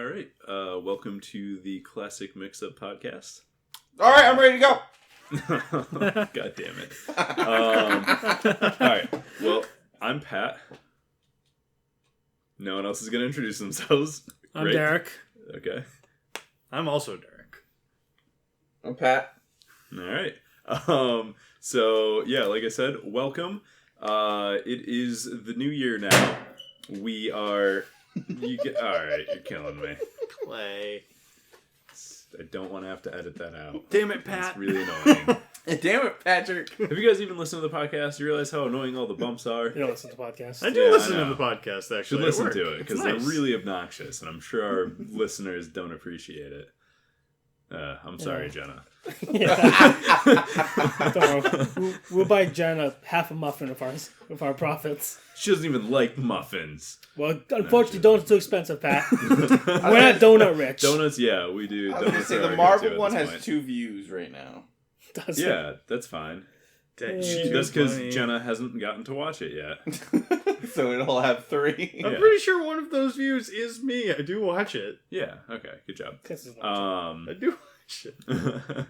All right. Welcome to the Classic Mixup podcast. All right, I'm ready to go. God damn it. All right. Well, I'm Pat. No one else is going to introduce themselves. I'm Derek. Okay. I'm also Derek. I'm Pat. All right. So, yeah, like I said, welcome. It is the new year now. We are... Alright, you're killing me. Clay. I don't want to have to edit that out. Damn it, Pat. It's really annoying. Damn it, Patrick. Have you guys even listened to the podcast? You realize how annoying all the bumps are? You don't listen to podcasts. I do Yeah, listen I to know. the podcast, actually. Should listen at work. to it, because It's they're nice. really obnoxious, and I'm sure our listeners don't appreciate it. I'm sorry, Jenna. We'll buy Jen half a muffin of our profits. She doesn't even like muffins. Well, unfortunately, donuts are too expensive, Pat. We're not donut rich. Donuts, yeah, we do. I was going to Donuts say, are the our Marvel go-to at one this has point. 2 views right now. Does it? Yeah, that's fine. That's That's because funny. Jenna hasn't gotten to watch it yet. So it'll have 3. I'm Yeah. pretty sure one of those views is me. I do watch it. Yeah, okay, good job. This is I do watch it.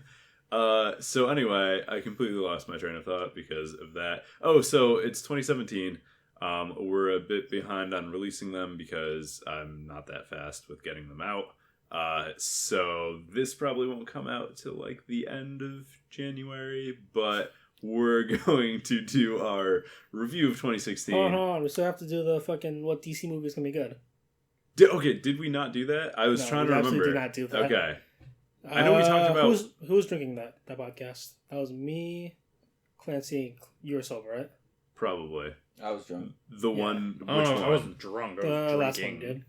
So anyway, I completely lost my train of thought because of that. Oh, so it's 2017. We're a bit behind on releasing them because I'm not that fast with getting them out. So this probably won't come out till like the end of January, but we're going to do our review of 2016. Hold on, we still have to do the fucking what DC movie is gonna be good. Did we not do that? I was No, trying we to absolutely remember. did not do that. Okay. I know we talked about... who was drinking that podcast. That was me, Clancy. You were sober, right? Probably. I was drunk. The one... Which Oh, one? I wasn't drunk. I The was last one drinking.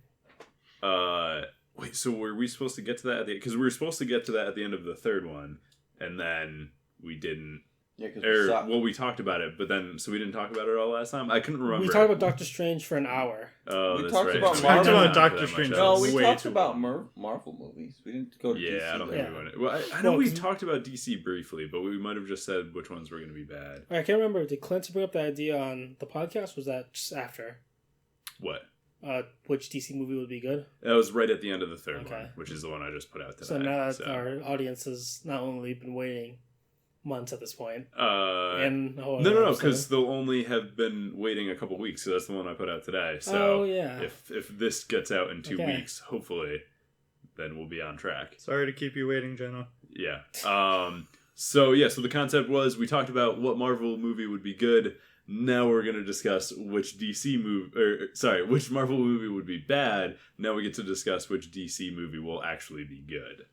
did. Wait, so were we supposed to get to that at the... Because we were supposed to get to that at the end of the third one, and then we didn't... Yeah, because we talked about it, but then... So we didn't talk about it all last time? I couldn't remember. We talked about Doctor Strange for an hour. Oh, We that's talked right. about So Marvel. we didn't Talked talk about that Doctor much Strange. else. No, we Way talked too about long. Marvel movies. We didn't go to DC. Yeah, I don't think we went... Well, I know Well, we 'cause- talked about DC briefly, but we might have just said which ones were going to be bad. I can't remember. Did Clancy bring up the idea on the podcast? Was that just after? What? Which DC movie would be good? That was right at the end of the third Okay. one, which is the one I just put out today. So now that our audience has not only been waiting months at this point, and No, because they'll only have been waiting a couple weeks, so that's the one I put out today. So if this gets out in 2 weeks, hopefully, then we'll be on track. Sorry to keep you waiting, Jenna. Yeah. So the concept was we talked about what Marvel movie would be good. Now we're going to discuss which which Marvel movie would be bad. Now we get to discuss which DC movie will actually be good.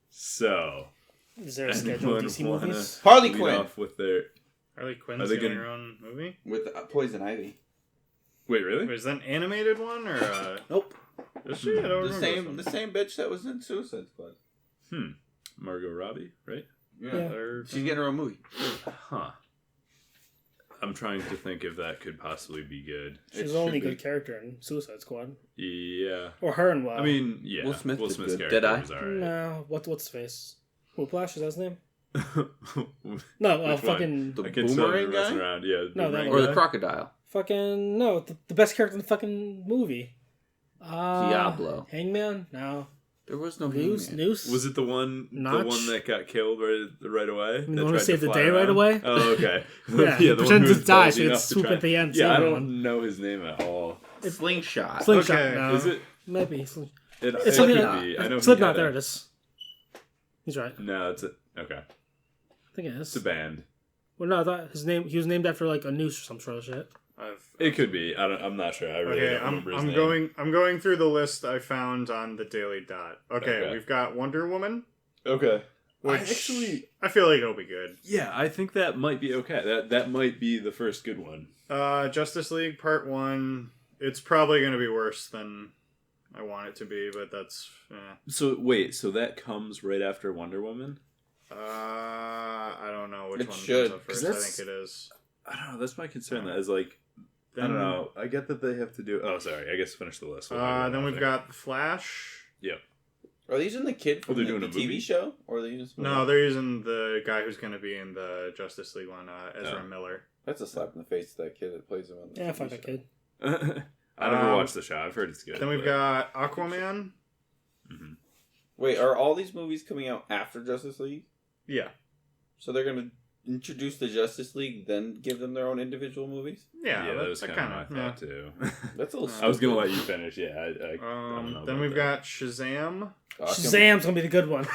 So, is there a schedule of DC movies? Harley lead Quinn off with their... Harley Quinn's Are they doing gonna- her own movie? with Poison Ivy. Wait, really? Wait, is that an animated one or? Nope. Is she? I don't The remember. same bitch that was in Suicide Squad. Margot Robbie, right? Yeah. She's getting her own movie. Huh. I'm trying to think if that could possibly be good. She's It the only should be. good character in Suicide Squad. Yeah. Or her and I mean, yeah. Will Smith did Smith's good. character Deadeye? was alright. No, what's his face? Whiplash, is that his name? I No, Which fucking The can tell boomerang you're messing guy? around. Yeah, No, that boomerang Or the guy? crocodile? fucking no, the best character in the fucking movie. Diablo. Hangman? No. There was no Noose? Hangman. Noose? Was it the one Notch? that got killed right away? The that one who tried to saved the fly day right around? away? Oh, okay. Yeah, the one pretends who to was die, ballsy so it's enough to swoop try- at the end, Yeah, I save don't everyone. know his name at all. Slingshot. Slingshot, Okay. no. Is it? Maybe. It It's could Slipknot. be. I know he Slipknot, had there a- it is. He's right. No, it's okay. I think it It's is. a band. Well, no, I thought he was named after like a noose or some sort of shit. It could be. I'm not sure. I really Okay, don't remember his I'm name. going through the list I found on the Daily Dot. Okay, Okay. we've got Wonder Woman, Okay. which I feel like it'll be good. Yeah, I think that might be okay. That might be the first good one. Justice League Part 1, it's probably going to be worse than I want it to be, but that's... So wait, so that comes right after Wonder Woman? I don't know which It one should, comes up 'cause first. I that's- think it is. I don't know. That's my concern. That is like, I don't know. I get that they have to do. Oh, sorry. I guess finish the list. We'll talk Then about we've it got The Flash. Yep. Are they using the kid from they're the doing a TV movie? show? Or are they using No, they're using the guy who's going to be in the Justice League one, Ezra Oh. Miller. That's a slap in the face to that kid that plays him on the Yeah, TV fuck that show. kid. I never watched the show. I've heard it's good. Then we've but- got Aquaman. Mm-hmm. Wait, are all these movies coming out after Justice League? Yeah. So they're gonna introduce the Justice League, then give them their own individual movies? Yeah, that was kind of my yeah. thought too. That's a little I was gonna stupid. let you finish. Yeah. I don't know Then about we've that. got Shazam. Oh, it's Shazam's gonna be the good one.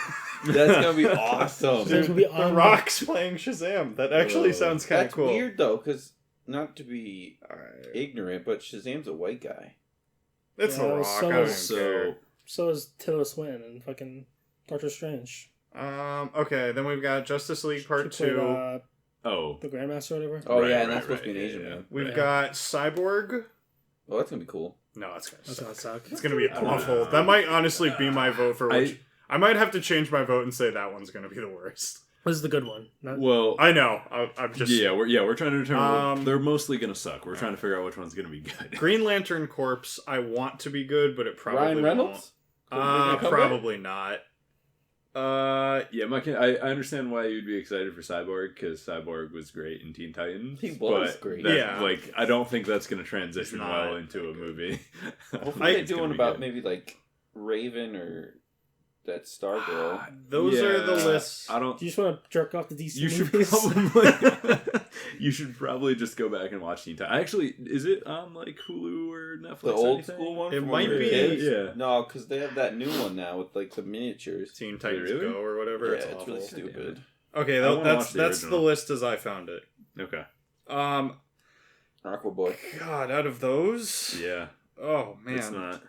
That's gonna be awesome. Shazam's gonna be The on Rock's playing Shazam. That actually Whoa. sounds kind of That's cool. weird though, because not to be ignorant, but Shazam's a white guy. It's Yeah, The Rock. so I don't is- even care. So is Tilda Swinton and fucking Doctor Strange. Okay, then we've got Justice League Part She played, 2. Oh, the Grandmaster or whatever. Oh Right, yeah, and right, that's supposed to right, be an Asian yeah. man. We've Yeah. got Cyborg. Oh, that's gonna be cool. No, it's gonna That's suck. gonna suck. It's gonna be I don't awful. know. That might honestly be my vote for which. I might have to change my vote and say that one's gonna be the worst. This is the good one. well, I know. I'm just we're trying to determine. They're mostly gonna suck. We're trying to figure out which one's gonna be good. Green Lantern Corpse. I want to be good, but it probably Ryan Reynolds? won't. Probably not. Yeah, I understand why you'd be excited for Cyborg because Cyborg was great in Teen Titans. He was but great. that- Yeah. like I don't think that's gonna transition It's not well into a movie. Hopefully they It's do gonna one be about good. maybe like Raven or that Stargirl. Those are the Yeah, lists. I don't. Do you just want to jerk off the DC You should movies? probably. You should probably just go back and watch Teen Titans. Actually, is it on like Hulu or Netflix? The or old anything? school one? It from might when we were be, kids? yeah. No, because they have that new one now with like the miniatures. Teen Titans Really? Go or whatever. Yeah, it's it's awful. really stupid. Okay, I wanna that's watch the that's the original. list as I found it. Okay. Aquaboy. God, out of those, Yeah. oh man, It's not.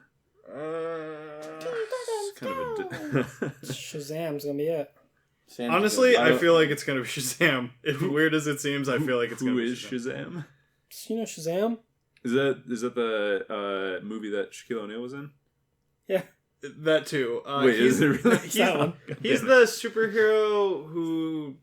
Uh, It's kind of a. Shazam's gonna be it. Sam's honestly, gonna- I feel like it's gonna be Shazam. As weird as it seems, I feel like it's gonna Who be is Shazam? You know Shazam? Is that the movie that Shaquille O'Neal was in? Yeah. That too. Wait, is it really? It's that one. He's the superhero who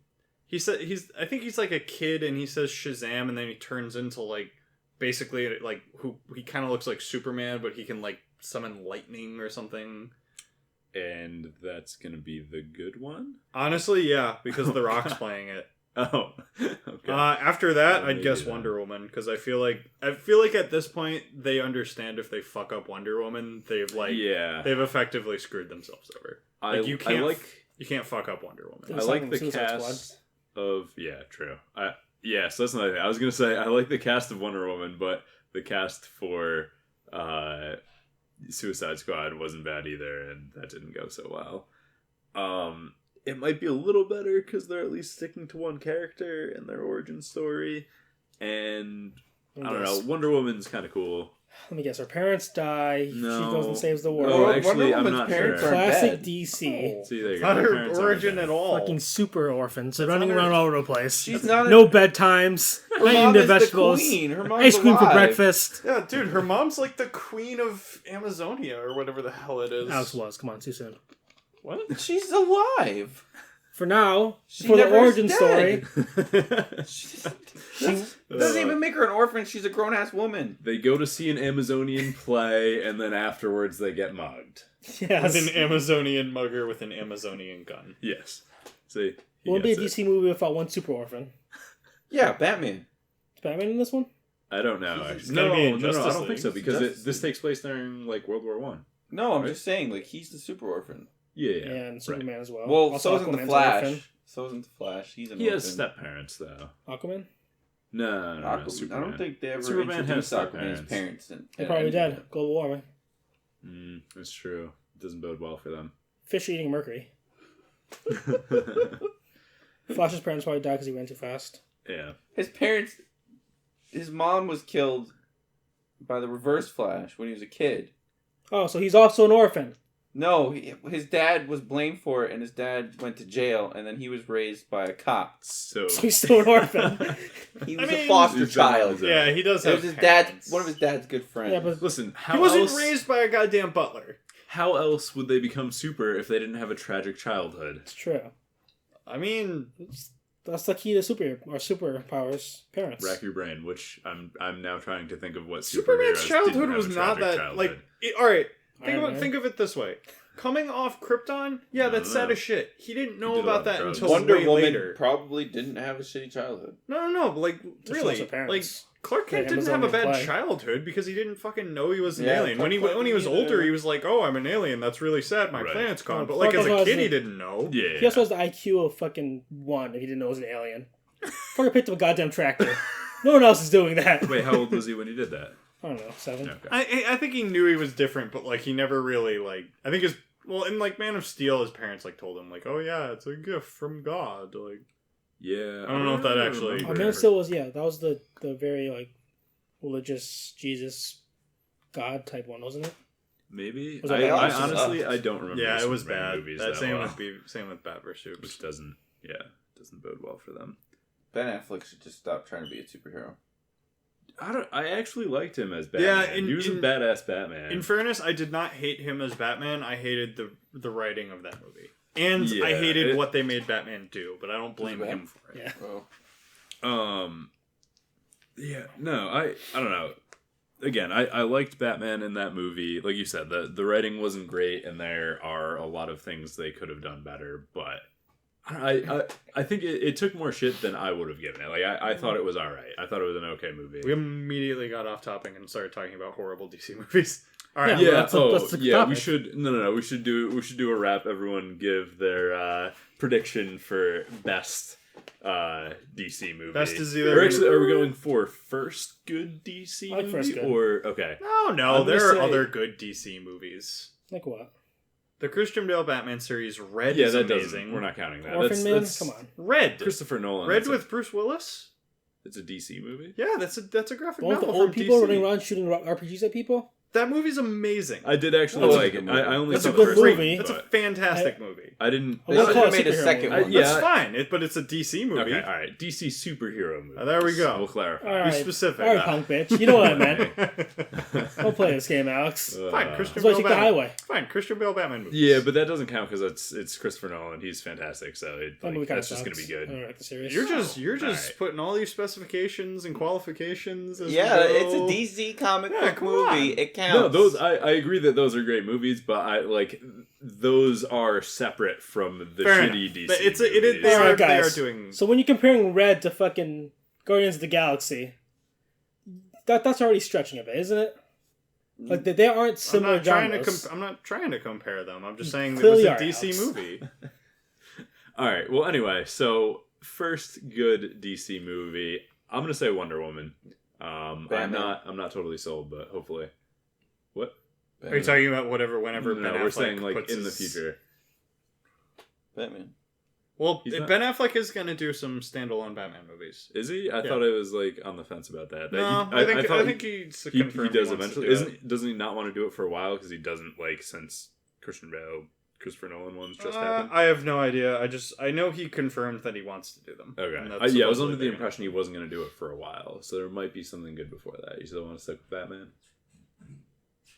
he said I think he's like a kid and he says Shazam and then he turns into like basically like who he kind of looks like Superman but he can like summon lightning or something. And that's gonna be the good one. Honestly, yeah, because The Rock's God. playing it. Oh, okay. After that, Well, I'd guess maybe then. Wonder Woman because I feel like at this point they understand if they fuck up Wonder Woman, they've yeah, they've effectively screwed themselves over. I, Like you can't I you can't fuck up Wonder Woman. There's like something the Suicide cast of true. Yes, that's another thing. I was gonna say I like the cast of Wonder Woman, but the cast for Suicide Squad wasn't bad either, and that didn't go so well. It might be a little better because they're at least sticking to one character and their origin story, and I don't know. Wonder Woman's kind of cool. Let me guess. Her parents die. No. She goes and saves the Oh, world. actually, I'm Woman's not parents sure. aren't Classic bad. DC. See, there you It's go. not Her her parents aren't origin bad. at all. Fucking super orphans. They're That's running not her- around all over the place. She's not a, No bedtimes. her Not eating mom their is the vegetables. queen. Her mom's Ice cream for alive. breakfast. Yeah, dude, her mom's like the queen of Amazonia or whatever the hell it is. Alex was. Come on, too soon. What? She's alive. For now, She for the never is origin dead. story, She doesn't even make her an orphan. She's a grown ass woman. They go to see an Amazonian play, and then afterwards they get mugged. yes. With an Amazonian mugger with an Amazonian gun. Yes. See, he Won't be a gets it. DC movie without one super orphan. Yeah, Batman. Is Batman in this one? I don't know. He's- Actually. it's gonna be in I Justice don't think League. so because Justice this League. takes place during like World War One. No, I'm Right? just saying, like, he's the super orphan. Yeah, And Superman as well. Well, Also, so isn't the Aquaman's an Flash. orphan. So isn't the Flash. He's an He orphan. has step parents though. Aquaman? No, I Superman. don't think they ever Superman has introduced step Aquaman's parents. parents. They're probably dead. Global warming. That's true. It doesn't bode well for them. Fish eating mercury. Flash's parents probably died because he ran too fast. Yeah. His mom was killed by the Reverse Flash when he was a kid. Oh, so he's also an orphan. No, his dad was blamed for it, and his dad went to jail, and then he was raised by a cop. So So he's still an orphan. He was I mean, a foster his child. dad Yeah, he does It have was his parents. one of his dad's good friends. Yeah, but listen, how He wasn't else, raised by a goddamn butler. How else would they become super if they didn't have a tragic childhood? it's true. I mean, That's the key to superpowers. Parents. Rack your brain, which I'm now trying to think of what Superman's superheroes childhood didn't was have a not tragic that childhood. like. All right, Think of it this way. Coming off Krypton, that's sad as shit. He didn't know He did a lot about of that drugs. until Wonder way Woman later. probably didn't have a shitty childhood. No, but like really, like Clark Kent Yeah, didn't Amazon have a bad play. childhood because he didn't fucking know he was an Yeah, alien. When he Clark was Kent older, either. he was like, "Oh, I'm an alien. That's really sad. My Right. planet's gone." No, But like Clark as a also kid, he has didn't know. Yeah. He also has the IQ of fucking 1 if he didn't know it was an alien. Fucking picked up a goddamn tractor. No one else is doing that. Wait, how old was he when he did that? I don't know, 7. Okay. I think he knew he was different, but like he never really like. I think in like Man of Steel, his parents like told him like, "Oh yeah, it's a gift from God." Like, Yeah. I don't know if that actually- remember. Man of Steel was, that was the very, like, religious Jesus God type one, wasn't it? Maybe. Was that I bad? honestly, I don't remember. yeah, the it was Superman bad. Movies That that same well, with Bat vs. Soup. which doesn't bode well for them. Ben Affleck should just stop trying to be a superhero. I actually liked him as Batman. Yeah, he was a badass Batman. In fairness, I did not hate him as Batman. I hated the writing of that movie. And I Yeah, hated what they made Batman do, but I don't blame bad. him for it. Yeah. Oh. Yeah, no, I don't know. Again, I liked Batman in that movie. Like you said, the writing wasn't great, and there are a lot of things they could have done better. But I think it took more shit than I would have given it. Like I thought it was all right. I thought it was an okay movie. We immediately got off topic and started talking about horrible DC movies. All right. Yeah. Yeah. that's the We topic. should. No. We should do a wrap. Everyone give their prediction for best DC movie. Best is either- Or actually, are we going for first good DC I like movie first good. or okay? No, I'm there gonna are say- other good DC movies. Like what? The Christian Bale Batman series, Red Yeah, is that amazing. doesn't. We're not counting that. Orphan Man? That's Come on. Red. Christopher Nolan. Red that's with Bruce Willis? it's a DC movie. Yeah, that's a graphic The one with the novel old from people DC. running around shooting RPGs at people? That movie's amazing. I did actually That's a like good it. movie. I only That's saw a the good first movie. one, That's a but fantastic movie. I didn't. They Well, should call have it made a superhero second movie. one. Yeah. That's fine, but it's a DC movie. Okay, all right. DC superhero movie. There we go. We'll clarify. All right. Be specific. All right, punk bitch. You know what I meant. Don't play this game, Alex. Fine, Christian That's why I Bale take the Batman. highway. Fine, Christian Bale Batman movie. Yeah, but that doesn't count because it's Christopher Nolan. He's fantastic, so That movie kinda that's just gonna sucks. be good. I don't like the series. You're just Alright. putting all these specifications and qualifications. As Yeah, we go. it's a DC comic Yeah, book come movie. on. It counts. No, those I agree that those are great movies, but I like those are separate from the Fair shitty enough. DC. But it's movies. they Alright, are guys. doing. So when you're comparing Red to fucking Guardians of the Galaxy, that's already stretching a bit, isn't it? Like they aren't similar genres. I'm not trying to compare them. I'm just saying it Clearly was a are, DC Alex. movie. All right. Well, anyway, so first good DC movie, I'm gonna say Wonder Woman. Batman. I'm not totally sold, but hopefully. What? Are you talking about whenever No, Ben Affleck we're saying like puts in the his- future. Batman. Well, He's not- Ben Affleck is going to do some standalone Batman movies. Is he? I Yeah. thought I was like on the fence about that. No, I I think he's he confirmed does wants eventually. to do it. Doesn't he not want to do it for a while because he doesn't like since Christopher Nolan ones just happened? I have no idea. I know he confirmed that he wants to do them. And Okay. that's I was supposedly under the they're impression he wasn't going to do it for a while, so there might be something good before that. You still want to stick with Batman?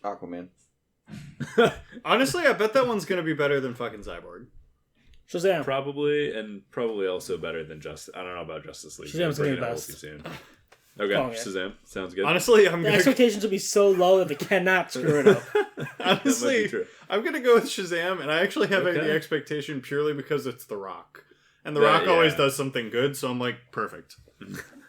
Aquaman. gonna- Honestly, I bet that one's going to be better than fucking Cyborg. Shazam. Probably, and probably also better than Justice. I don't know about Justice League. Shazam's They're gonna be bringing it best. too soon. Okay, Oh, yeah. Shazam sounds good. Honestly, I'm The going to expectations will be so low that they cannot screw it up. That might be honestly, true. I'm going to go with Shazam, and I actually have Okay. the expectation purely because it's The Rock. And The Yeah, Rock always yeah. does something good, so I'm like, perfect.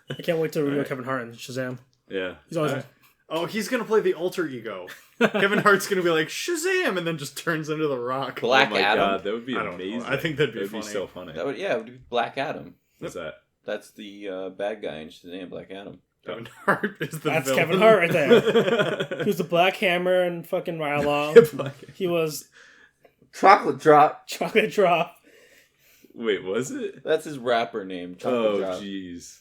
I can't wait to reveal Alright. Kevin Hart in Shazam. Yeah, He's always Alright. Oh, he's going to play the alter ego. Kevin Hart's going to be like, Shazam, and then just turns into The Rock. Black oh my Adam. God, that would be I don't know. amazing. I think that'd be That'd funny. so funny. That would it would be Black Adam. What's that? That's the bad guy in Shazam, Black Adam. Kevin Hart is the That's villain. Kevin Hart right there. He was the Black Hammer and fucking Ride Along. He was Chocolate Drop. Chocolate Drop. Wait, was it? That's his rapper name. Chocolate Oh, Drop. jeez.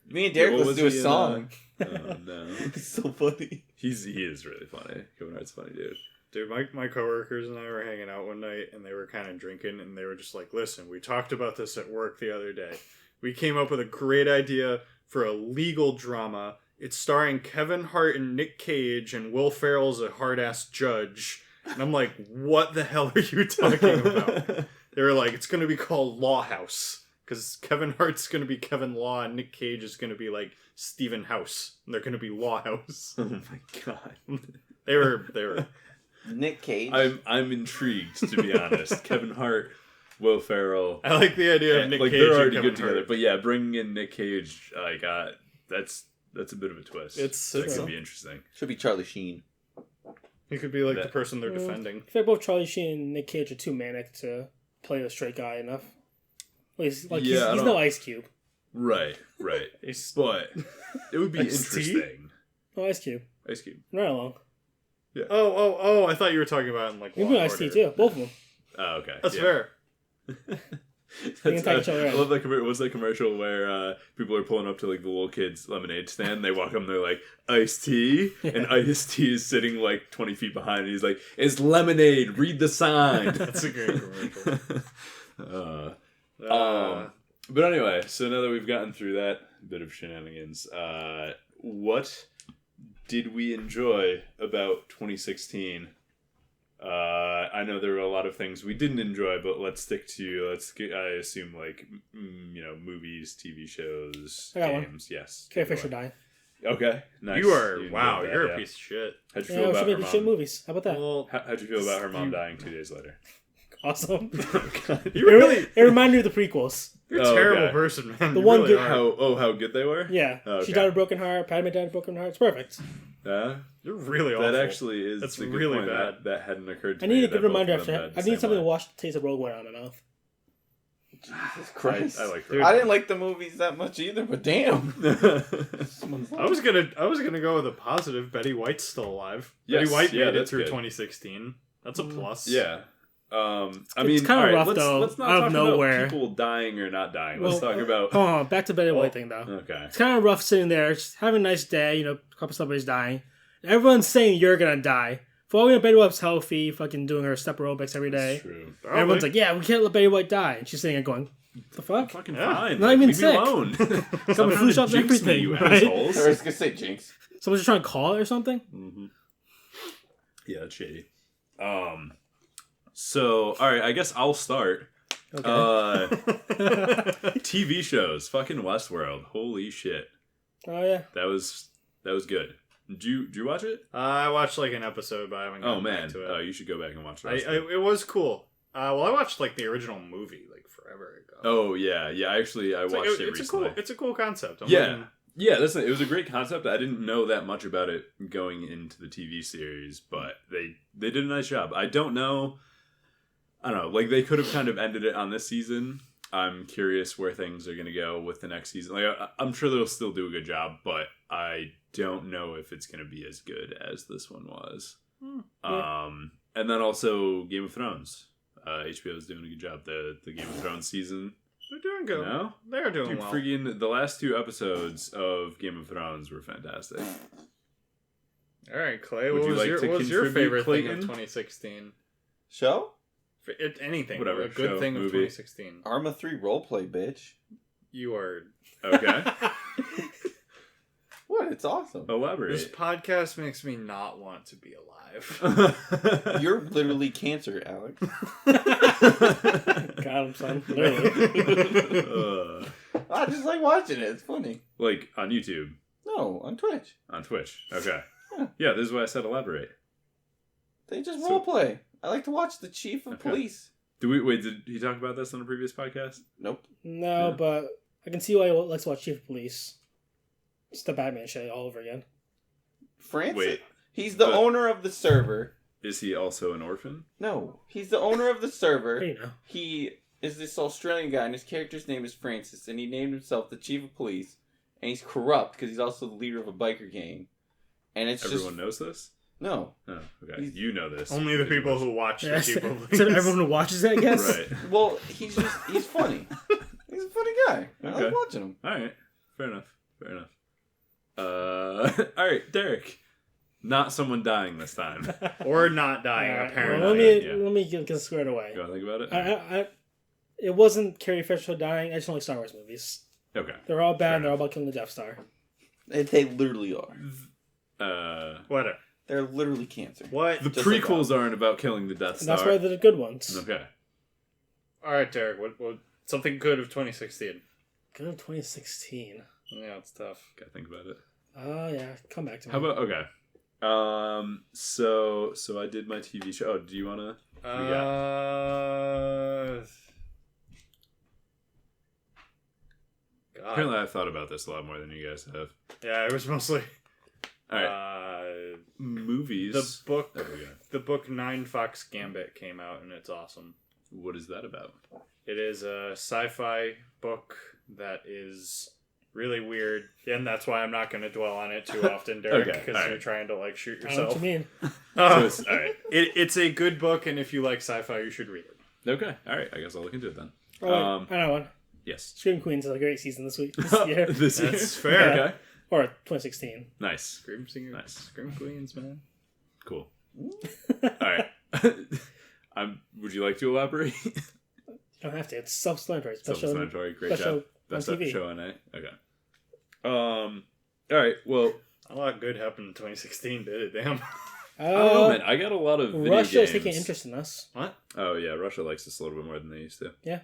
Me and Derek What was was do a he in, song. Oh no, It's so funny. he is really funny. Kevin Hart's a funny dude. Dude, my coworkers and I were hanging out one night, and they were kind of drinking, and they were just like, listen, we talked about this at work the other day. We came up with a great idea for a legal drama. It's starring Kevin Hart and Nick Cage, and Will Ferrell's a hard-ass judge. And I'm like, what the hell are you talking about? They were like, it's going to be called Law House. Because Kevin Hart's going to be Kevin Law, and Nick Cage is going to be like Stephen House. And they're going to be Law House. Oh my god. They were Nick Cage. I'm intrigued, to be honest. Kevin Hart, Will Ferrell. I like the idea of Nick Cage. They're already and Kevin good together. Hart. But yeah, bringing in Nick Cage, that's a bit of a twist. That true. could be interesting. Should be Charlie Sheen. He could be like That- the person they're defending. I feel like both Charlie Sheen and Nick Cage are too manic to play the straight guy enough. Well, he's no Ice Cube. Right. But it would be Ice-T? interesting. No Ice Cube. Ice Cube. Right along. Oh! I thought you were talking about in like. You Law can and Ice T Order. too. Both of them. Oh, okay. That's yeah. fair. can take each other I out. love that commercial. What's that commercial where people are pulling up to like the little kids' lemonade stand? They walk up and they're like, "Iced tea," and Iced Tea is sitting like 20 feet behind. And he's like, "It's lemonade. Read the sign." That's a great commercial. But anyway, so now that we've gotten through that bit of shenanigans, what did we enjoy about 2016? I know there were a lot of things we didn't enjoy, but let's stick to I assume like movies, TV shows, I got one. games. Yes. Carrie Fisher dying. Okay, nice. You are enjoyed wow. that, You're yeah. a piece of shit. How'd you Yeah, feel we should about make her shit mom? movies. How about that? Well, How'd you feel about her mom dying 2 days later? Awesome. you really, It reminded me of the prequels. you're a Oh, terrible okay. person, man. The You one really good- are. How good they were? Yeah. Oh, okay. She died of a broken heart. Padme died of a broken heart. It's perfect. Yeah. You're really awful. That actually is That's a good really point. bad. That hadn't occurred to I me. need a that good both reminder of after. them had the I need same something to way. wash the taste of Rogue One out of my mouth. Jesus Christ. I like Dude. I didn't like the movies that much either, but damn. I was gonna go with a positive. Betty White's still alive. Yes, Betty White yeah, made it that's through good. 2016. That's a plus. Yeah. I It's mean, kinda all right, rough, let's, though, let's not out talk of nowhere. about people dying or not dying. Let's Well, talk about. Oh, back to Betty White thing though. Okay. It's kind of rough sitting there, just having a nice day. A couple celebrities dying. Everyone's saying you're gonna die. For all we know, Betty White's healthy, fucking doing her step aerobics every day. That's true. Probably. Everyone's like, "Yeah, we can't let Betty White die," and she's sitting there going, "The fuck?" Fucking Yeah. fine. Not even Leave sick. me alone. Got my Stop flu trying to shots and jinx me, everything, you right? assholes. I was gonna say Jinx. Someone's just trying to call it or something. Mm-hmm. Yeah, that's shady. So, all right, I guess I'll start. Okay. TV shows, fucking Westworld. Holy shit, Oh yeah. that was good. Did you watch it? I watched like an episode, but I haven't. Oh gotten man, back to it. you should go back and watch it. It was cool. Well, I watched like the original movie like forever ago. Oh yeah. Actually, I It's watched like, it it's recently. It's a cool concept. I'm Yeah. looking- Yeah, it was a great concept. I didn't know that much about it going into the TV series, but they did a nice job. I don't know. Like they could have kind of ended it on this season. I'm curious where things are going to go with the next season. Like I'm sure they'll still do a good job, but I don't know if it's going to be as good as this one was. Yeah. And then also Game of Thrones. HBO is doing a good job. The Game of Thrones season. They're doing good. No? They're doing Dude, well. freaking the last 2 episodes of Game of Thrones were fantastic. All right, Clay. Would What you was like your to what was your contribute, favorite thing Clayton? of 2016? Show? Anything. Whatever, A good show, thing of movie. 2016. Arma 3 roleplay, bitch. You are. Okay. What? It's awesome. This Elaborate. podcast makes me not want to be alive. You're literally cancer, Alex. Got him, son. Literally. I just like watching it. It's funny. Like on YouTube, No, on Twitch. on Twitch. Okay. Yeah. Yeah, this is why I said elaborate. They just So- roleplay. I like to watch the chief of Okay. police. Did he talk about this on a previous podcast? Nope. No, Yeah. but I can see why he likes to watch Chief of Police. It's the Batman shit all over again. Francis? Wait, He's the but- owner of the server. is he also an orphan? No, he's the owner of the server. Hey, you know. He is this Australian guy, and his character's name is Francis, and he named himself the chief of police. And he's corrupt because he's also the leader of a biker gang. And it's Everyone knows this? no. Oh, okay. He's- You know this. Only the Pretty people much. who watch Yeah, the Chief of so Police. everyone who watches it, I guess. Right. Well, he's funny. He's a funny guy. I Okay. like watching him. Alright. Fair enough. Alright, Derek. Not someone dying this time. Or not dying, Alright, apparently. well, let me Yeah. let me get squared away. You want to think about it? It wasn't Carrie Fisher dying. I just don't like Star Wars movies. Okay. They're all bad. Fair And they're all enough. about killing the Death Star. They literally are. Whatever. They're literally cancer. What? The Just like prequels aren't about killing the Death And Star. that's why they're the good ones. Okay. All right, Derek. What? Something good of 2016. Good of 2016. Yeah, it's tough. Gotta think about it. Oh yeah, come back to me. How about, okay. So I did my TV show. Oh, do you wanna? God. Apparently, I've thought about this a lot more than you guys have. Yeah, it was mostly. All right. Movies. The book Nine Fox Gambit came out, and it's awesome. What is that about? It is a sci-fi book that is really weird, and that's why I'm not going to dwell on it too often, Derek, because you're trying to like shoot I know yourself. what you mean. So all right. It's a good book, and if you like sci-fi, you should read it. Okay. All right. I guess I'll look into it then. Oh, wait, I know one. Yes. Scream Queens is a great season this week. This year. This That's is fair. Okay. Or 2016. Nice. Scream Singers, Nice. Scream Queens, man. Cool. All right. Would you like to elaborate? You don't have to. It's self-explanatory. Self-explanatory. Great best job. show Best on TV. show on A. Okay. All right. Well, A lot good happened in 2016, did it? Damn. I don't know, man. I got a lot of video Russia's games. taking interest in us. What? Oh yeah, Russia likes us a little bit more than they used to. Yeah.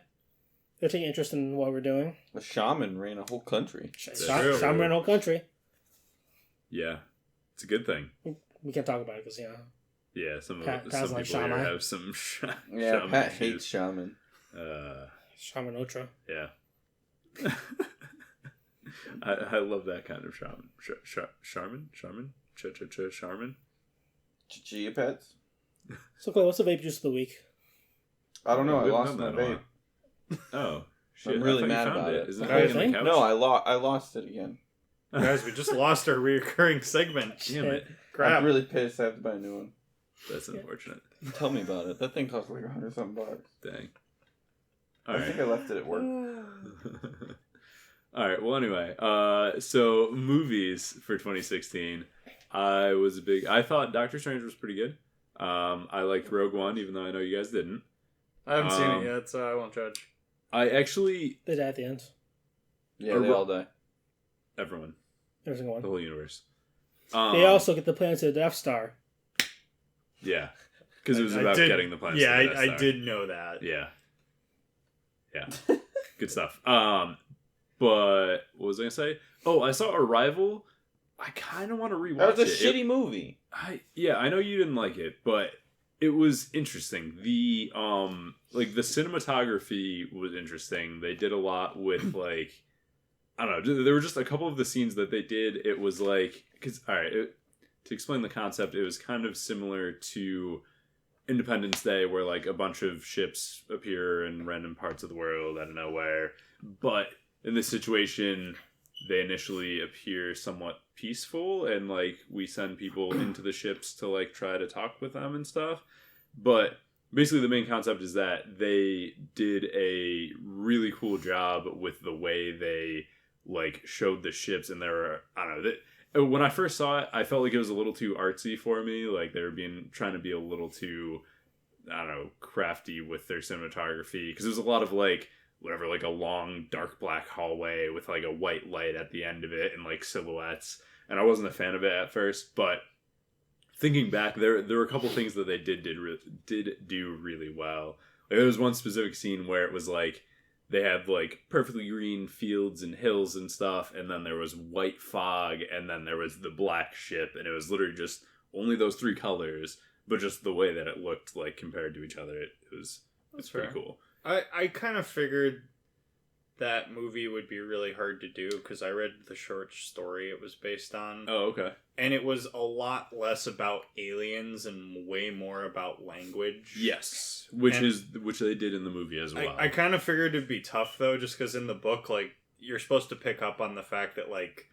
They're taking interest in what we're doing. A shaman ran a whole country. true. Shaman ran the whole country. Yeah, it's a good thing. We can't talk about it because, Yeah, some Pat's people like here shaman. have some Yeah, shaman Pat issues. hates shaman. Shaman Ultra. Yeah. I love that kind of shaman. Charmin? Charmin? Chia pets? So, Clay, what's the vape juice of the week? I don't know. I We haven't lost done my that in a vape. Oh, shit. I'm I really thought you mad found about it. Is it Oh, hanging on really? the couch? No, I lost it again. Guys, we just lost our reoccurring segment. Damn it. Crap. I'm really pissed. I have to buy a new one. That's unfortunate. Tell me about it. That thing costs like $100-something. Dang. I think I left it at work. All right. Well, anyway, so movies for 2016. I thought Doctor Strange was pretty good. I liked Rogue One, even though I know you guys didn't. I haven't seen it yet, so I won't judge. I actually, They die at the end. Yeah, they all die. everyone, Every single the one. whole universe. They also get the planet to the Death Star. Yeah, because it was I about did- getting the plans. Yeah, to the Death I Star. did know that. Yeah. Good stuff. But what was I gonna say? Oh, I saw Arrival. I kind of want to rewatch That was a it. shitty movie. I know you didn't like it, but it was interesting. The the cinematography was interesting. They did a lot with like, I don't know. There were just a couple of the scenes that they did. It was like, because to explain the concept, it was kind of similar to Independence Day, where like a bunch of ships appear in random parts of the world out of nowhere. But in this situation, they initially appear somewhat peaceful, and like we send people into the ships to like try to talk with them and stuff. But basically, the main concept is that they did a really cool job with the way they like showed the ships, and there were, I don't know. When I first saw it, I felt like it was a little too artsy for me. Like they were trying to be a little too, I don't know, crafty with their cinematography, because it was a lot of like like a long dark black hallway with like a white light at the end of it and like silhouettes. And I wasn't a fan of it at first, but thinking back, there were a couple things that they did do really well. Like, there was one specific scene where it was like they had like perfectly green fields and hills and stuff, and then there was white fog, and then there was the black ship, and it was literally just only those three colors, but just the way that it looked like compared to each other, it's pretty cool. I kind of figured that movie would be really hard to do because I read the short story it was based on. Oh, okay. And it was a lot less about aliens and way more about language. Yes, which they did in the movie as well. I kind of figured it'd be tough though, just because in the book, like, you're supposed to pick up on the fact that like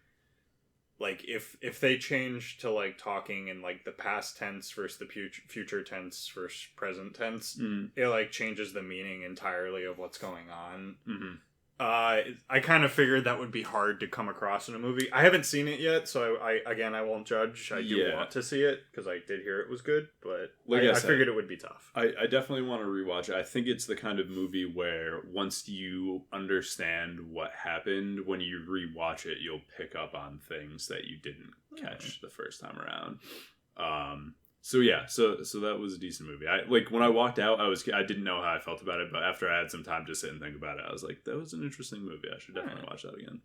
if they change to like talking in like the past tense versus the future tense versus present tense, it like changes the meaning entirely of what's going on. Mm-hmm. I kind of figured that would be hard to come across in a movie. I haven't seen it yet, so I won't judge. I do want to see it because I did hear it was good, but like I said, figured it would be tough. I definitely want to rewatch it. I think it's the kind of movie where once you understand what happened, when you rewatch it, you'll pick up on things that you didn't catch the first time around. So yeah, so that was a decent movie. When I walked out, I didn't know how I felt about it, but after I had some time to sit and think about it, I was like, that was an interesting movie. I should definitely watch that again.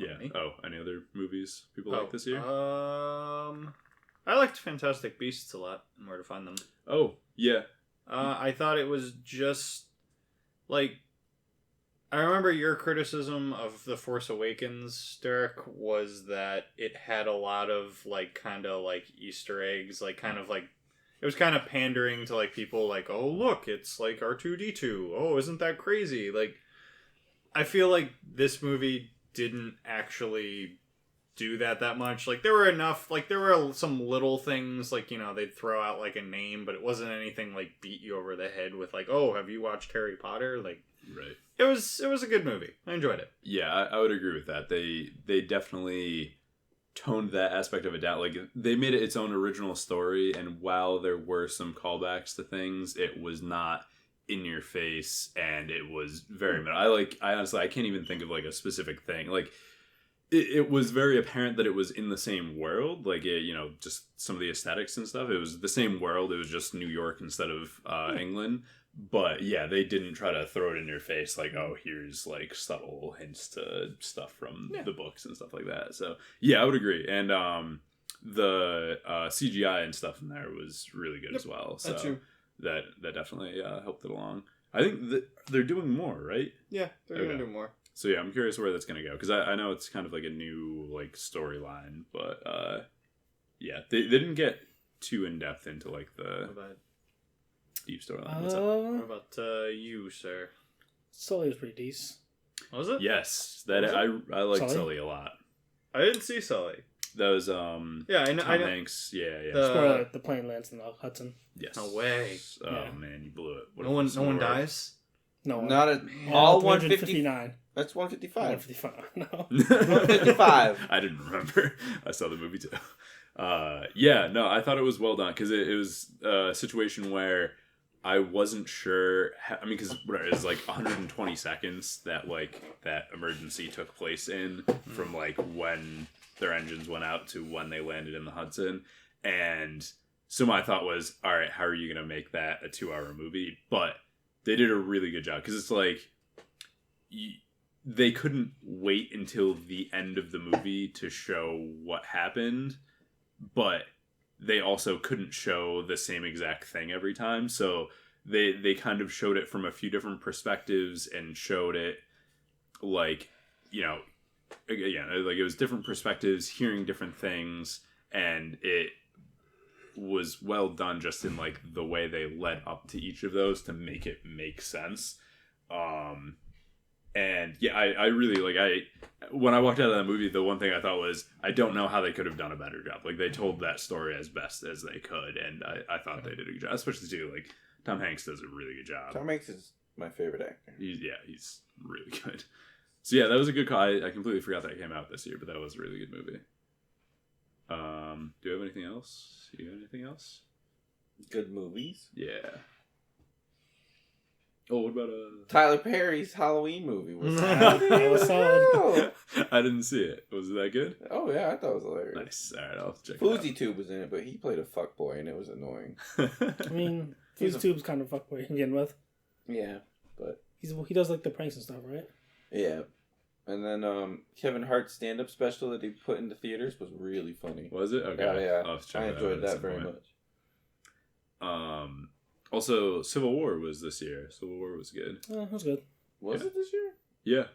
Yeah. Me? Oh, any other movies people like this year? I liked Fantastic Beasts a lot and Where to Find Them. Oh, yeah. I thought it was just like I remember your criticism of The Force Awakens, Derek, was that it had a lot of like kind of like Easter eggs, like kind of like it was kind of pandering to like people like, oh look, it's like R2D2. Oh, isn't that crazy? Like, I feel like this movie didn't actually do that much. Like there were enough, like there were some little things, like, you know, they'd throw out like a name, but it wasn't anything like beat you over the head with like, oh, have you watched Harry Potter? Like, Right. it was a good movie. I enjoyed it. Yeah, I would agree with that. They definitely toned that aspect of it down. Like they made it its own original story, and while there were some callbacks to things, it was not in your face, and it was very. I honestly can't even think of like a specific thing. Like it was very apparent that it was in the same world. Like just some of the aesthetics and stuff. It was the same world. It was just New York instead of England. But yeah, they didn't try to throw it in your face like, oh, here's like subtle hints to stuff from the books and stuff like that. So yeah, I would agree. And the CGI and stuff in there was really good as well. So that definitely helped it along. I think that they're doing more, right? Yeah, they're gonna do more. So yeah, I'm curious where that's gonna go, because I know it's kind of like a new like storyline, but yeah, they didn't get too in depth into like the deep storyline. What's up? What about you, sir? Sully was pretty decent. Was it? Yes, that I like Sully a lot. I didn't see Sully. That was yeah, I know. Tom Hanks. Yeah. Spoiler: the plane lands in the Hudson. Yes. No way. Oh man, you blew it. No one dies. No, not at all. 159. That's 155. 155. No. 155. I didn't remember. I saw the movie too. Yeah, no, I thought it was well done, because it was a situation where I wasn't sure. I mean, because it was like 120 seconds that like that emergency took place in, from like when their engines went out to when they landed in the Hudson. And so my thought was, all right, how are you going to make that a 2-hour movie? But they did a really good job, because it's like they couldn't wait until the end of the movie to show what happened, but they also couldn't show the same exact thing every time. So they kind of showed it from a few different perspectives, and showed it like, again, like it was different perspectives, hearing different things, and it was well done just in like the way they led up to each of those to make it make sense. And yeah, I really when I walked out of that movie, the one thing I thought was, I don't know how they could have done a better job. Like they told that story as best as they could, and I thought they did a good job, especially too, like Tom Hanks does a really good job. Tom Hanks is my favorite actor. He's really good. So yeah, that was a good call. I completely forgot that came out this year, but that was a really good movie. Do you have anything else? You have anything else? Good movies? Yeah. Oh, what about Tyler Perry's Halloween movie? Was That was solid. I didn't see it. Was it that good? Oh yeah, I thought it was hilarious. Nice. All right, I'll check it Fousey Tube was in it, but he played a fuckboy, and it was annoying. out. I mean, Tube's kind of fuckboy to begin with. Yeah, but He does like the pranks and stuff, right? yeah. And then Kevin Hart's stand-up special that he put into theaters was really funny. Was it? Okay. Oh yeah, I'll have to check I it out enjoyed at that some very point. much. Also, Civil War was this year. Civil War was good. Oh, it was good. Was it this year? Yeah.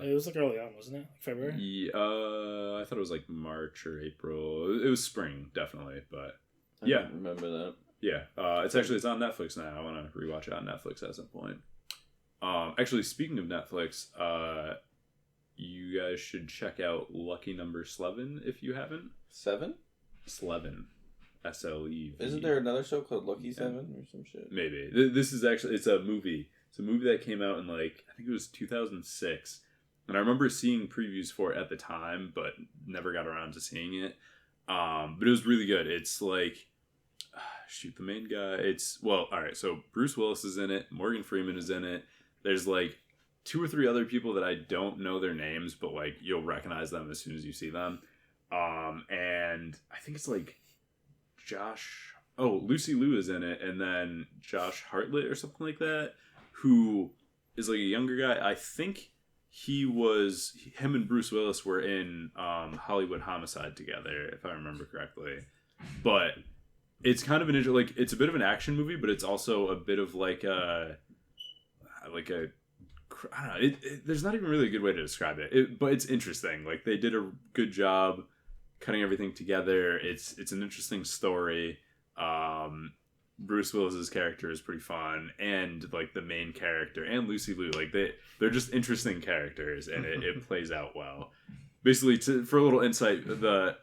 It was like early on, wasn't it? Like February? Yeah, I thought it was like March or April. It was spring, definitely. But I yeah, don't remember that. yeah. It's on Netflix now. I want to rewatch it on Netflix at some point. Actually, speaking of Netflix, you guys should check out Lucky Number Slevin if you haven't. 7? Slevin. SLEV. Isn't there another show called Lucky 7 or some shit? Maybe. This is actually, it's a movie. It's a movie that came out in like, I think it was 2006. And I remember seeing previews for it at the time, but never got around to seeing it. But it was really good. It's like, the main guy. Alright, so Bruce Willis is in it. Morgan Freeman is in it. There's like 2 or 3 other people that I don't know their names, but like you'll recognize them as soon as you see them. And I think it's like Lucy Liu is in it, and then Josh Hartlett or something like that, who is like a younger guy. I think him and Bruce Willis were in Hollywood Homicide together, if I remember correctly. But it's kind of it's a bit of an action movie, but it's also a bit of I don't know. There's not even really a good way to describe it, but it's interesting. Like, they did a good job cutting everything together. It's an interesting story. Bruce Willis's character is pretty fun, and like the main character and Lucy Liu, like they're just interesting characters, and it plays out well. Basically, for a little insight, the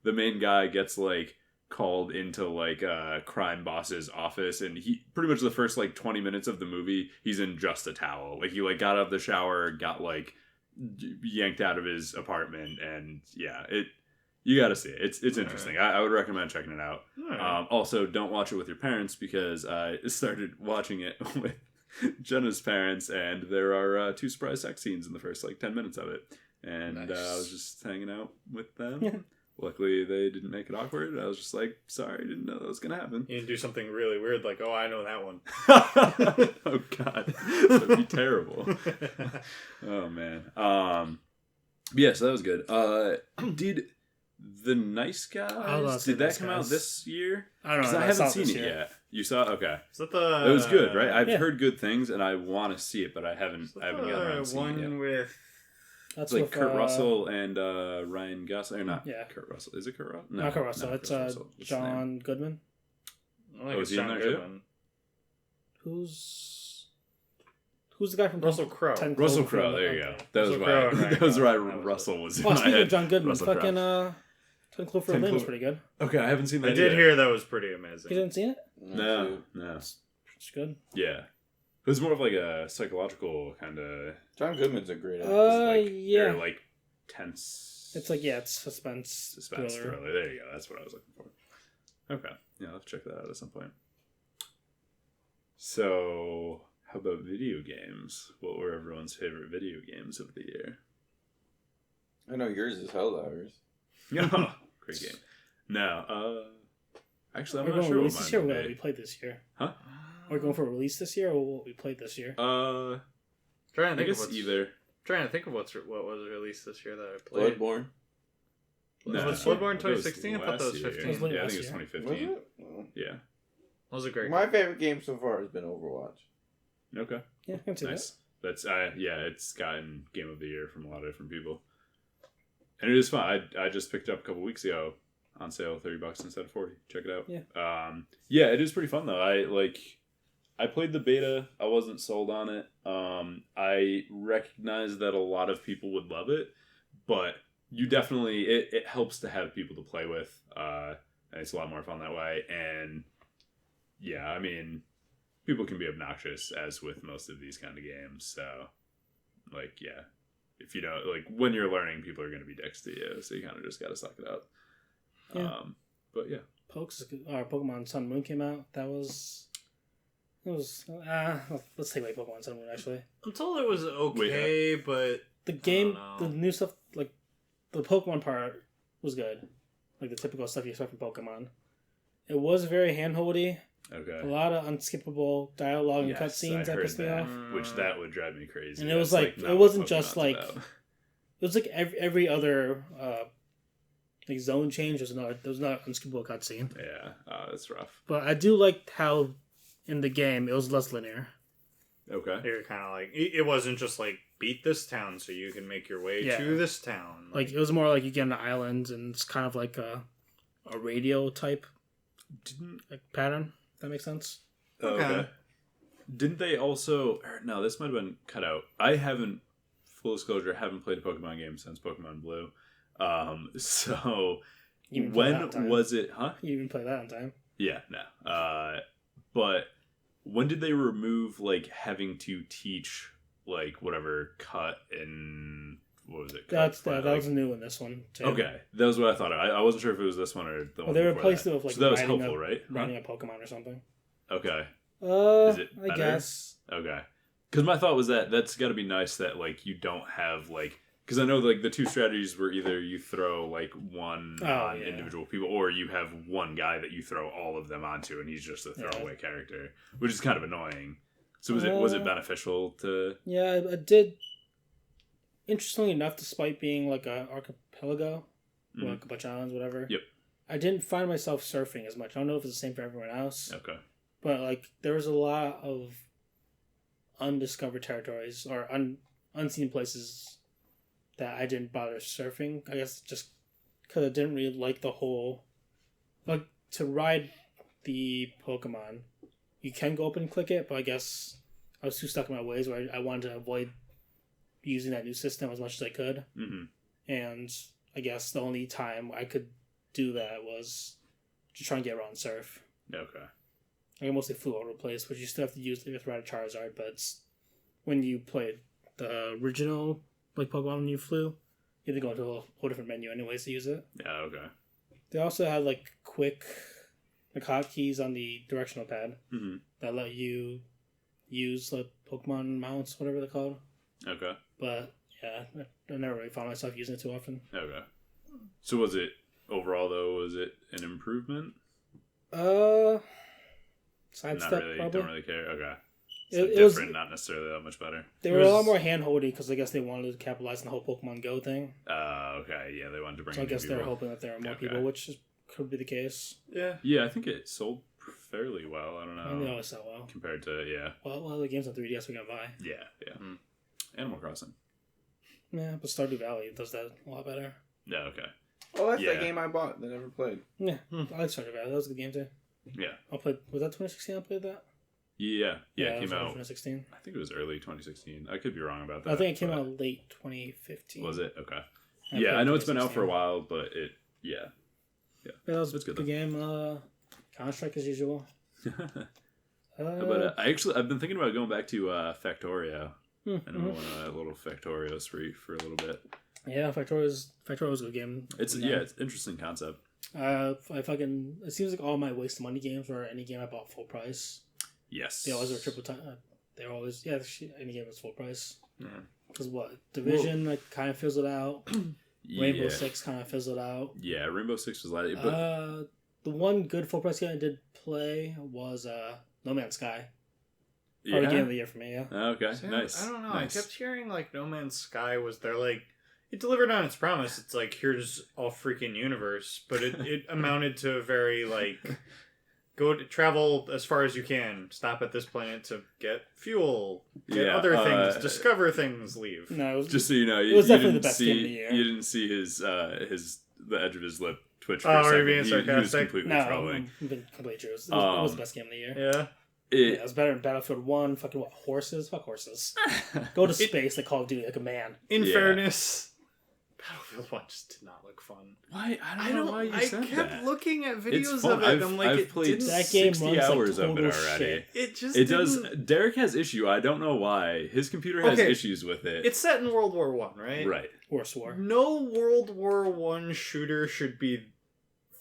main guy gets like called into like a crime boss's office, and he pretty much the first like 20 minutes of the movie he's in just a towel. Like, he like got out of the shower, got like yanked out of his apartment, and yeah, you gotta see it. It's interesting. I would recommend checking it out. Right. Also, don't watch it with your parents, because I started watching it with Jenna's parents, and there are 2 surprise sex scenes in the first like 10 minutes of it, and nice. I was just hanging out with them. Luckily, they didn't make it awkward. I was just like, sorry, didn't know that was going to happen. You didn't do something really weird, like, oh, I know that one. Oh, God. That would be terrible. Oh, man. Yeah, so that was good. Did The Nice Guys, did that come out this year? I don't know. I haven't seen it yet. You saw it? Okay. Is that the... It was good, right? I've heard good things, and I want to see it, but I haven't gotten around to seeing it yet. One with... That's like Kurt Russell and Ryan Gosling. Or not Kurt Russell. Is it Kurt Russell? No, not Kurt Russell. It's John Goodman. I think it's John Goodman. Who's the guy from Russell Crowe? Russell Crowe. There you go. That was why Russell was in my head. Speaking of John Goodman, fucking 10 Cloverfield Lane was pretty good. Okay, I haven't seen that. I did hear that was pretty amazing. You didn't see it? No. It's good. Yeah. It was more of like a psychological kind of... John Goodman's a great actor. Yeah. Or like tense... It's like, it's suspense thriller. There you go. That's what I was looking for. Okay. Yeah, I'll have to check that out at some point. So, how about video games? What were everyone's favorite video games of the year? I know yours is Helldivers. Oh, great game. No, actually, I'm not sure what mine would be. We played this year. Huh? Are we going for a release this year, or what we played this year? Trying to think of either. Trying to think of what was released this year that I played. Bloodborne. No, was Bloodborne 2016? I thought that was 15. Yeah, I think it was 2015. Was it? Yeah. Was it great? My favorite game so far has been Overwatch. Okay. Yeah, I can see nice. That's it's gotten Game of the Year from a lot of different people, and it is fun. I just picked it up a couple weeks ago on sale, $30 instead of $40. Check it out. Yeah. Yeah, it is pretty fun though. I played the beta. I wasn't sold on it. I recognize that a lot of people would love it, but you definitely it helps to have people to play with. And it's a lot more fun that way. And yeah, I mean, people can be obnoxious, as with most of these kind of games. So, like, yeah, if you don't when you're learning, people are going to be dicks to you. So you kind of just got to suck it up. Yeah. But yeah, Pokemon Sun and Moon came out. Let's take away Pokemon Sun and Moon, actually. I'm told it was okay, but the game, the new stuff, like the Pokemon part was good, like the typical stuff you expect from Pokemon. It was very handholdy. Okay. A lot of unskippable dialogue and cutscenes that pissed me off. Which that would drive me crazy. And it was it wasn't just like it was like every other like zone change. There was not an unskippable cutscene. Yeah, that's rough. But I do like how in the game it was less linear. Okay. You're kind of like, it wasn't just like beat this town so you can make your way to this town. Like it was more like you get on an island and it's kind of like a radio type pattern. If that makes sense. Okay. Didn't they also? No, this might have been cut out. I haven't. Full disclosure, haven't played a Pokemon game since Pokemon Blue. So when was it? Huh? You even play that on time? Yeah. No. But when did they remove having to teach whatever cut in what was it? That was new in this one too. Okay, that was what I thought. I wasn't sure if it was this one or the one. They replaced it with so that was helpful, right? Riding a Pokemon or something. Okay. Is it better? I guess. Okay. Because my thought was that's got to be nice that you don't have because I know the two strategies were either you throw one on individual people or you have one guy that you throw all of them onto and he's just a throwaway character, which is kind of annoying. So was it beneficial to? Yeah, it did interestingly enough, despite being like a archipelago, Mhm. like a bunch of islands, whatever. Yep. I didn't find myself surfing as much. I don't know if it's the same for everyone else. Okay. But like there was a lot of undiscovered territories or unseen places that I didn't bother surfing. I guess just because I didn't really like the whole like to ride the Pokemon. You can go up and click it, but I guess I was too stuck in my ways where I wanted to avoid using that new system as much as I could. Mm-hmm. And I guess the only time I could do that was to try and get around surf. Okay. I mostly flew all over the place, which you still have to use to ride a Charizard, but it's, when you played the original like Pokemon when you flew, you had to go into a whole different menu anyways to use it. Yeah. Okay. They also had like quick like hotkeys on the directional pad Mm-hmm. that let you use like Pokemon mounts, whatever they're called. Okay. But yeah, I never really found myself using it too often. Okay. So was it overall though? Was it an improvement? Sidestep Not really. probably. Don't really care. Okay. It- So it was- different, not necessarily that much better. They It were a lot was- more hand-holdy because I guess they wanted to capitalize on the whole Pokemon Go thing. Okay. Yeah, they wanted to bring. So I in guess people. they're hoping that there are more Okay. people, which could be the case. Yeah. Yeah, I think it sold fairly well. I don't I mean, they know always sell well. compared to Well, the games on 3DS we're gonna buy. yeah. Hmm. Animal Crossing. Yeah, but Stardew Valley does that a lot better. Yeah. Okay. Oh, that's Yeah. that game I bought that I never played. Yeah, I like Stardew Valley. That was a good game too. Yeah. I played. Was that 2016? I played that. Yeah. Yeah. that It was came early out. 2016. I think it was early 2016. I could be wrong about that. I think it came but- out late 2015. Was it? Okay. I Yeah, played I know it's been out for a 2016. while, but it. Yeah. Yeah, that was It's a good, good game. Counter Strike as usual. But I've been thinking about going back to Factorio. Mhm. And I went on a little Factorio spree for a little bit. Yeah, Factorio was a good game. It's it's an interesting concept. It seems like all my waste of money games were any game I bought full price. Yes. They always were triple time. They're always any game was full price. Yeah. Because what Division like kind of fizzled out. Rainbow Yeah. Six kind of fizzled out. Yeah, Rainbow Six was like, but The one good full price game I did play was No Man's Sky. Probably game of the year for me. Yeah. Okay, See, nice. I don't know. Nice. I kept hearing like No Man's Sky was there like it delivered on its promise. It's like here's all freaking universe, but it amounted to a very like travel as far as you can, stop at this planet to get fuel, get Yeah, other things, discover things, leave. No, it was Just so you know, It was you definitely didn't the best see game of the year. you didn't see the edge of his lip twitch for Oh, a are you second. being He was sarcastic? completely no, trolling. I've been completely true. It was the best game of the year. Yeah. Yeah, it was better than Battlefield 1. Fucking what? Horses? Fuck horses. Go to space like Call of Duty like a man. In Yeah. fairness, Battlefield 1 just did not look fun. Why? I don't know why you I said kept that. looking at It's videos fun. of it. I'm like, I've it played didn't. That game 60 runs like hours of it total already. shit. It just It does. didn't- Derek has issue. I don't know why. His computer has Okay. issues with it. It's set in World War One, right? right. Worst war. No World War One shooter should be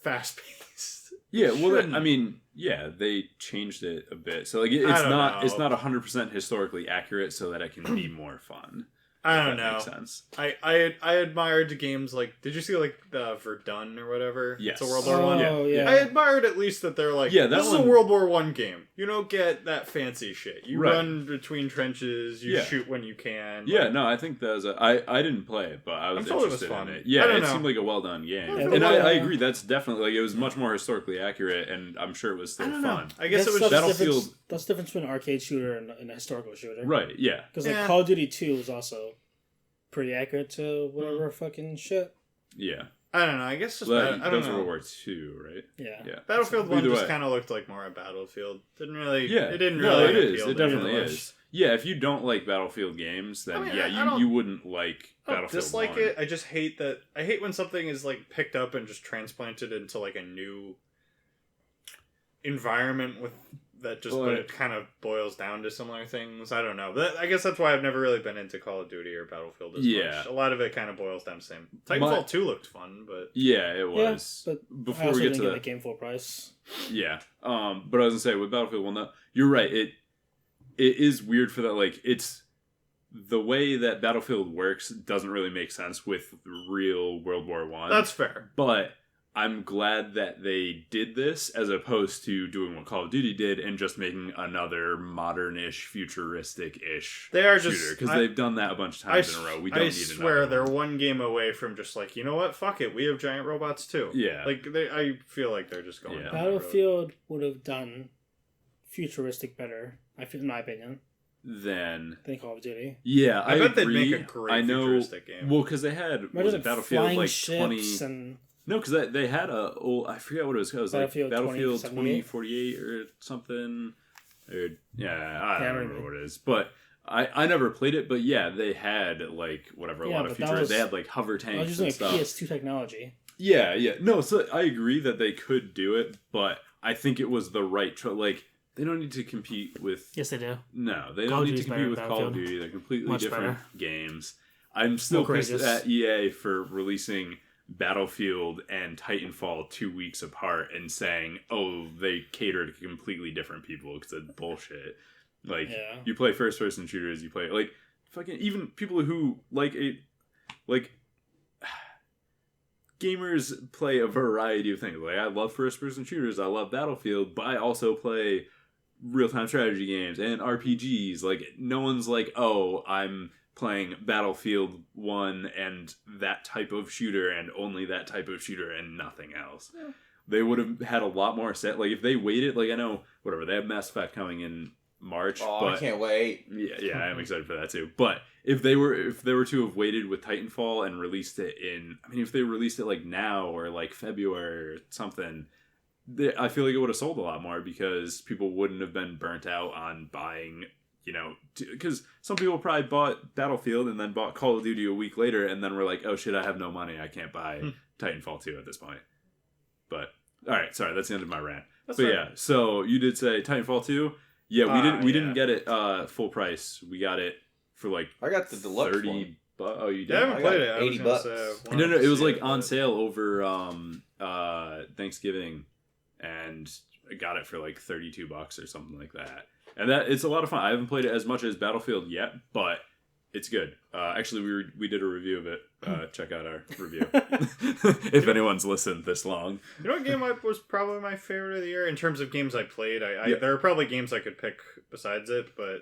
fast paced. Yeah. Well, Shouldn't. I mean, yeah, they changed it a bit, so like I it's don't not know. it's not 100% historically accurate, so that it can be more fun. I if don't that know. Makes sense. I admired games like. Did you see like the Verdun or whatever? Yes. It's a World War One. Oh, yeah. I admired at least that they're like, Yeah, that this is a one- World War One game. You don't get that fancy shit. You Right. run between trenches. You Yeah. shoot when you can. Yeah, like- no, I think that was I didn't play it, but I was I'm told it was interested fun. in it. I Yeah, don't it know. seemed like a well done game, Yeah, and but, I agree. That's definitely like it was much more historically accurate, and I'm sure it was I still don't know. fun. I guess it was that's just the difference- Battlefield- That's the difference between an arcade shooter and a historical shooter. Right? Yeah. Because like Yeah. Call of Duty 2 was also pretty accurate to whatever fucking shit. Yeah. I don't know. I guess just Well, I that don't was know. World War II, right? Yeah. Yeah. Battlefield 1 Either just way. kind of looked like more a Battlefield. Didn't really. Yeah. It didn't No, really. it is. appeal It to me definitely much. is. Yeah, if you don't like Battlefield games, then I mean, yeah, I don't- you wouldn't like I don't Battlefield dislike 1. it. I just hate that. I hate when something is like picked up and just transplanted into like a new environment with that just Well, but it kind of boils down to similar things. I don't know. I guess that's why I've never really been into Call of Duty or Battlefield as Yeah. much. A lot of it kind of boils down to the same. Titanfall 2 looked fun, but Yeah, it was. Yeah, but I Before also we get didn't to get that, the game full price. yeah. But I was gonna say with Battlefield 1, though, you're right. It is weird for that. Like, it's the way that Battlefield works doesn't really make sense with real World War One. that's fair. But I'm glad that they did this as opposed to doing what Call of Duty did and just making another modern-ish, futuristic-ish They are shooter. just... Because they've done that a bunch of times in a row. We don't I need swear another they're one. one game away from just like, you know what? Fuck it. We have giant robots too. Yeah. Like, I feel like they're just going down that road. Battlefield would have done futuristic better, I feel, in my opinion, Than Call of Duty. Yeah, I bet they'd agree. make a great I know, futuristic game. Well, because they had Imagine was it Battlefield flying like ships 20. and No, because they had I forget what it was called. It was like Battlefield 2048? 2048 or something. Or yeah, I Can't don't remember remember. what it is. But I never played it. But yeah, they had like whatever a lot of but that features. was- They had like hover I was tanks using and like stuff. PS2 technology. Yeah, yeah. No, so I agree that they could do it, but I think it was the right choice. Like they don't need to compete with. Yes, they do. No, they Call don't of need to Duty's compete better with than Call of Battlefield. Duty. They're completely Much different better. games. I'm still More pissed courageous. at EA for releasing Battlefield and Titanfall 2 weeks apart and saying, "Oh, they cater to completely different people," because it's bullshit. Like Yeah. you play first-person shooters, you play like fucking even people who like gamers play a variety of things. Like I love first-person shooters, I love Battlefield, but I also play real-time strategy games and RPGs. Like no one's like, "Oh, I'm playing Battlefield 1 and that type of shooter and only that type of shooter and nothing else." Yeah. They would have had a lot more set. Like if they waited, like I know whatever, they have Mass Effect coming in March. Oh, but I can't wait. yeah, I'm excited for that too. But if they were to have waited with Titanfall and released it if they released it like now or like February or something, I feel like it would have sold a lot more because people wouldn't have been burnt out on buying. Because some people probably bought Battlefield and then bought Call of Duty a week later and then were like, "Oh shit, I have no money. I can't buy Titanfall 2 at this point." But all right, sorry, that's the end of my rant. That's But fine. yeah, so you did say Titanfall 2. Yeah, we didn't get it full price. We got it for like I got the deluxe 30 one. Oh, you did? Yeah, I haven't I played got it. I was 80 gonna bucks. say I No, wanted no, to it was see like on but- sale over Thanksgiving, and I got it for like $32 or something like that. And it's a lot of fun. I haven't played it as much as Battlefield yet, but it's good. Actually, we did a review of it. Check out our review if anyone's listened this long. You know what game was probably my favorite of the year in terms of games I played? Yeah. There are probably games I could pick besides it, but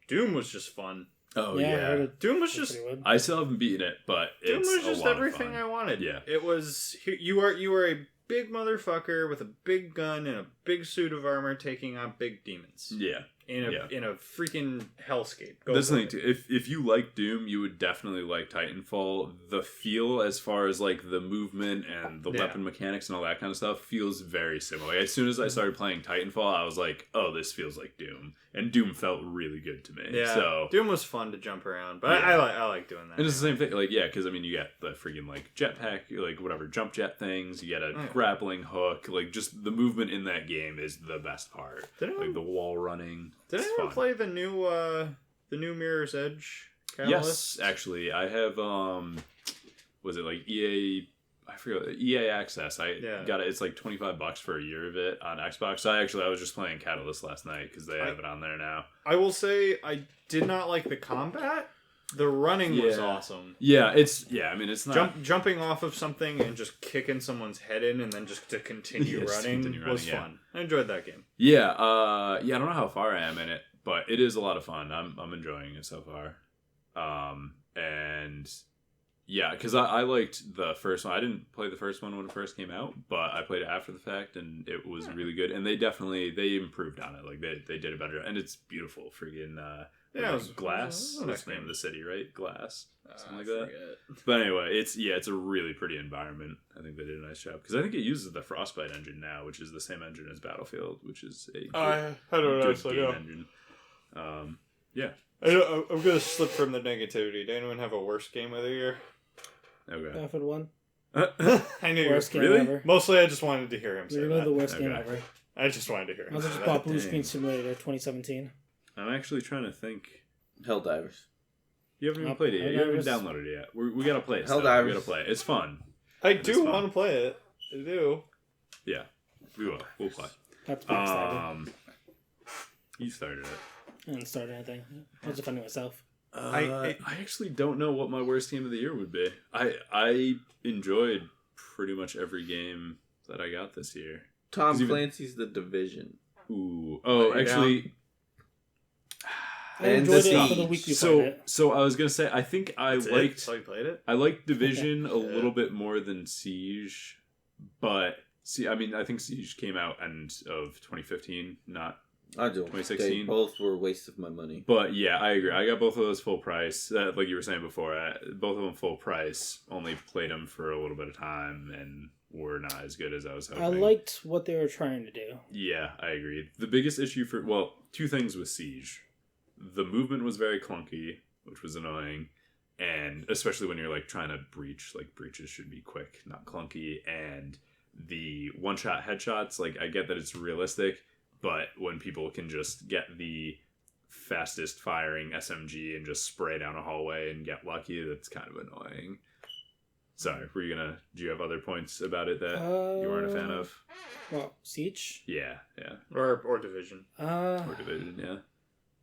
Doom was just fun. Oh I yeah, heard it Doom was was just pretty good. I still haven't beaten it, but Doom it's was a just lot everything of fun. I wanted. Yeah. It was you are a big motherfucker with a big gun and a big suit of armor taking on big demons. Yeah. In a freaking hellscape. Go This for thing it. too, if you like Doom, you would definitely like Titanfall. The feel, as far as like the movement and the Yeah. weapon mechanics and all that kind of stuff, feels very similar. Like, as soon as I started playing Titanfall, I was like, "Oh, this feels like Doom," and Doom felt really good to me. Yeah, So Doom was fun to jump around, but Yeah. I like doing that. and it's the same thing. Like because you get the freaking like jetpack, like whatever jump jet things. You get a Yeah. grappling hook. Like just the movement in that game is the best part. Did anyone, Like the wall running. did it's anyone fun. play the new Mirror's Edge? Yes, Catalyst? actually, I have. Was it like EA? I forget. EA Access. I Yeah. got it. It's like $25 for a year of it on Xbox. So I was just playing Catalyst last night because they have it on there now. I will say I did not like the combat. The running was Yeah. awesome. Yeah, it's not. Jumping off of something and just kicking someone's head in, and then just to continue Yes, running continue was running, yeah. fun. I enjoyed that game. Yeah, I don't know how far I am in it, but it is a lot of fun. I'm enjoying it so far. And yeah, because I liked the first one. I didn't play the first one when it first came out, but I played it after the fact, and it was really good. And they improved on it. Like they did a better, and it's beautiful. Friggin' Yeah, it was Glass. it was a What's nice the name game. of the city, right? Glass, something like I that. forget. But anyway, it's a really pretty environment. I think they did a nice job because I think it uses the Frostbite engine now, which is the same engine as Battlefield, which is a I don't know. good game engine. Yeah. I'm gonna slip from the negativity. Did anyone have a worst game of the year? Okay. Battlefield 1. I knew Worst you game Really? ever. Mostly, I just wanted to hear him say Literally that. the worst game Okay. ever. I just wanted to hear I him also say just that. bought Blue Dang. Screen Simulator 2017. I'm actually trying to think. Helldivers. You haven't even Nope. played it yet. You haven't Helldivers. downloaded it yet. We gotta play it. Still. Helldivers. We gotta play it. It's fun. I It's do fun. want to play it. I do. Yeah. We will. We'll play. That's pretty excited. You started it. I didn't start anything. I was defending myself. I actually don't know what my worst game of the year would be. I enjoyed pretty much every game that I got this year. Tom 'Cause even- Clancy's The Division. Ooh. Oh, actually, I And enjoyed the it for the Siege. week we played it. so I was gonna say I think I That's it? liked So you played it? I liked Division a Yeah. little bit more than Siege, but I think Siege came out end of 2015, not. I do. 2016. They both were a waste of my money. But yeah, I agree. I got both of those full price. Like you were saying before, both of them full price. Only played them for a little bit of time and were not as good as I was hoping. I liked what they were trying to do. Yeah, I agreed. The biggest issue two things with Siege. The movement was very clunky, which was annoying. And especially when you're like trying to breach, like breaches should be quick, not clunky. And the one-shot headshots, like I get that it's realistic, but when people can just get the fastest firing SMG and just spray down a hallway and get lucky, that's kind of annoying. Sorry, do you have other points about it that you weren't a fan of? Well, Siege? Yeah. Or Division. Or Division, yeah.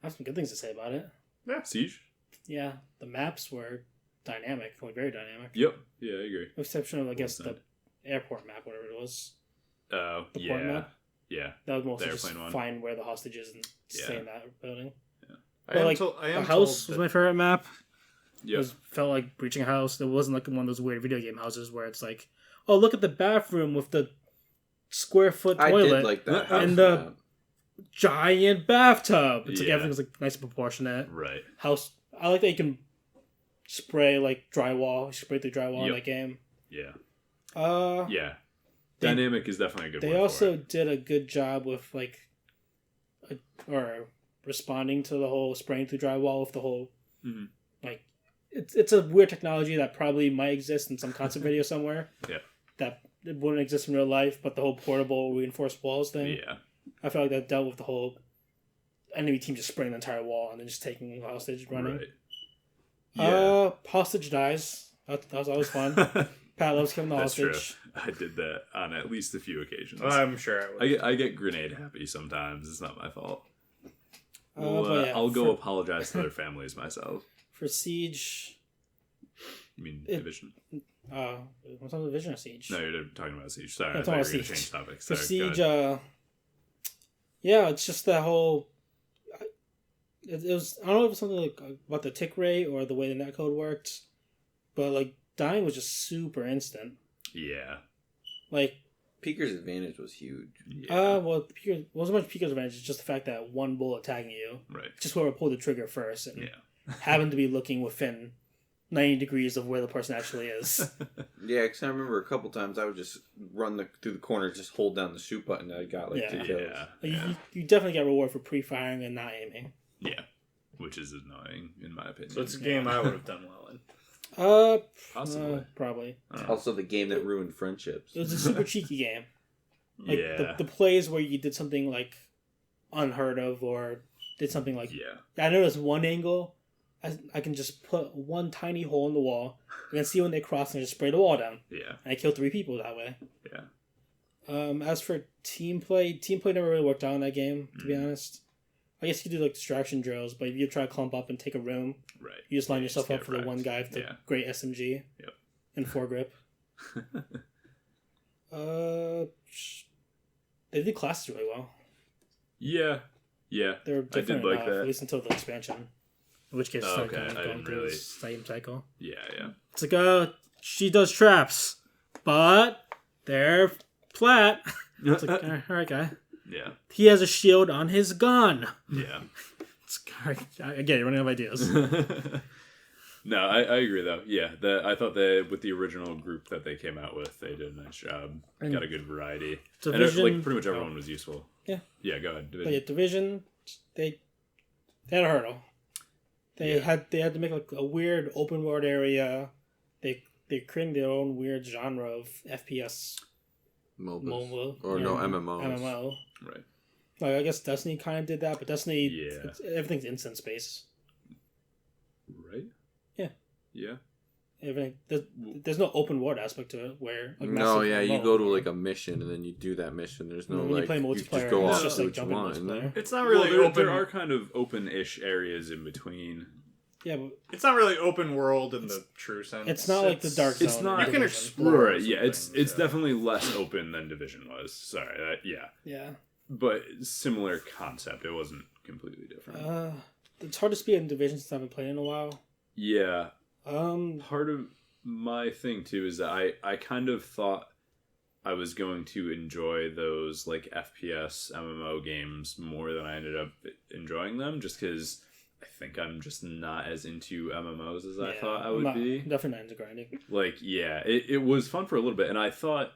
I have some good things to say about it. Yeah. Siege? Yeah, the maps were dynamic, like very dynamic. Yep. Yeah, I agree. With exception of, I guess, Well the airport map, whatever it was. Oh, The port yeah. map? Yeah. That was mostly The just airplane one. find where the hostage is and stay Yeah. in that building. I But, am like, I am the house told was that- my favorite map. Yep. Felt like breaching a house. It wasn't like one of those weird video game houses where it's like, oh, look at the bathroom with the square foot I toilet did like that. house and the map. giant bathtub. It's like Yeah. everything's like nice and proportionate. Right. House. I like that you can spray like drywall. Spray through drywall in Yep. that game. Yeah. They- Dynamic is definitely a good They word also for it. did a good job with like, or responding to the whole spraying through drywall with the whole, Mhm. like, it's a weird technology that probably might exist in some concept video somewhere. Yeah. That it wouldn't exist in real life, but the whole portable reinforced walls thing. Yeah. I feel like that dealt with the whole enemy team just spraying the entire wall and then just taking hostage running. Right. Yeah. Hostage dies. That was always fun. Pat loves killing the That's true. hostage. I did that on at least a few occasions. I'm sure I would. I get grenade happy sometimes. It's not my fault. But yeah, I'll go for- apologize to their families myself. For Siege, You mean It- Division? what's on the Division or Siege? No, you're talking about Siege. Sorry, Yeah, I thought you were talking going about to change Siege. topics. For Sorry, Siege, go ahead. yeah, it's just that whole. It was, I don't know if it's something like about the tick rate or the way the netcode worked, but like dying was just super instant. Yeah. Like, Peeker's advantage was huge. well, it wasn't much Pico's advantage. It's just the fact that one bullet tagging you, Right. just whoever pulled the trigger first, and Yeah. happened to be looking within 90 degrees of where the person actually is. Yeah, because I remember a couple times I would just run through the corner, just hold down the shoot button, and I got like Yeah. 2 kills. Yeah. Like, Yeah. you definitely get reward for pre-firing and not aiming. Yeah. Which is annoying, in my opinion. So it's a game I would have done well in. Possibly. Probably. Also, the game that ruined friendships. It was a super cheeky game. Like Yeah. the plays where you did something like unheard of or did something like Yeah. I noticed one angle. I can just put one tiny hole in the wall and then see when they cross and just spray the wall down. Yeah. And I killed 3 people that way. Yeah. As for team play never really worked out in that game, to be honest. I guess you could do like distraction drills, but if you try to clump up and take a room, Right. you just line Yeah, yourself just up get for the one wrecked. guy with the Yeah. great SMG Yep. and foregrip. They did classes really well. Yeah. Yeah. They were I did different like enough, that. at least until the expansion. In which case, Oh, started okay. I going didn't through really- the same cycle. Yeah. Yeah. It's like, she does traps, but they're flat. It's like, all right, guy. Yeah. He has a shield on his gun. Yeah. It's, all right, I get it, running out of ideas. No, I agree though. Yeah, I thought that with the original group that they came out with, they did a nice job. And Got a good variety. Division, and like pretty much everyone was useful. Yeah. Yeah, go ahead. But yeah, Division, they had a hurdle. They had to make like a weird open world area. They're creating their own weird genre of FPS MOBA. Or no, MMOs. MMO. Right. Like, I guess Destiny kind of did that, but Destiny, Yeah. everything's instance based. Right? Yeah. Yeah. Everything there's no open world aspect to it where like No, massive yeah, you MMO. go to like a mission and then you do that mission. There's no When you like play you multiplayer, just go it's off just to like what you jumping want. multiplayer. It's not Well, really there open. are kind of open-ish areas in between Yeah, but It's not really open world in the true sense. it's not like the Dark Zone. It's not. or You can Division. explore. Right, yeah, it's some things, definitely less open than Division was. Sorry, yeah, Yeah. but similar concept. It wasn't completely different. It's hard to speak in Division since I haven't played in a while. Yeah, Um, part of my thing too is that I kind of thought I was going to enjoy those like FPS MMO games more than I ended up enjoying them, just because I think I'm just not as into MMOs as I thought I would be. Definitely not into grinding. Like, yeah, it was fun for a little bit, and I thought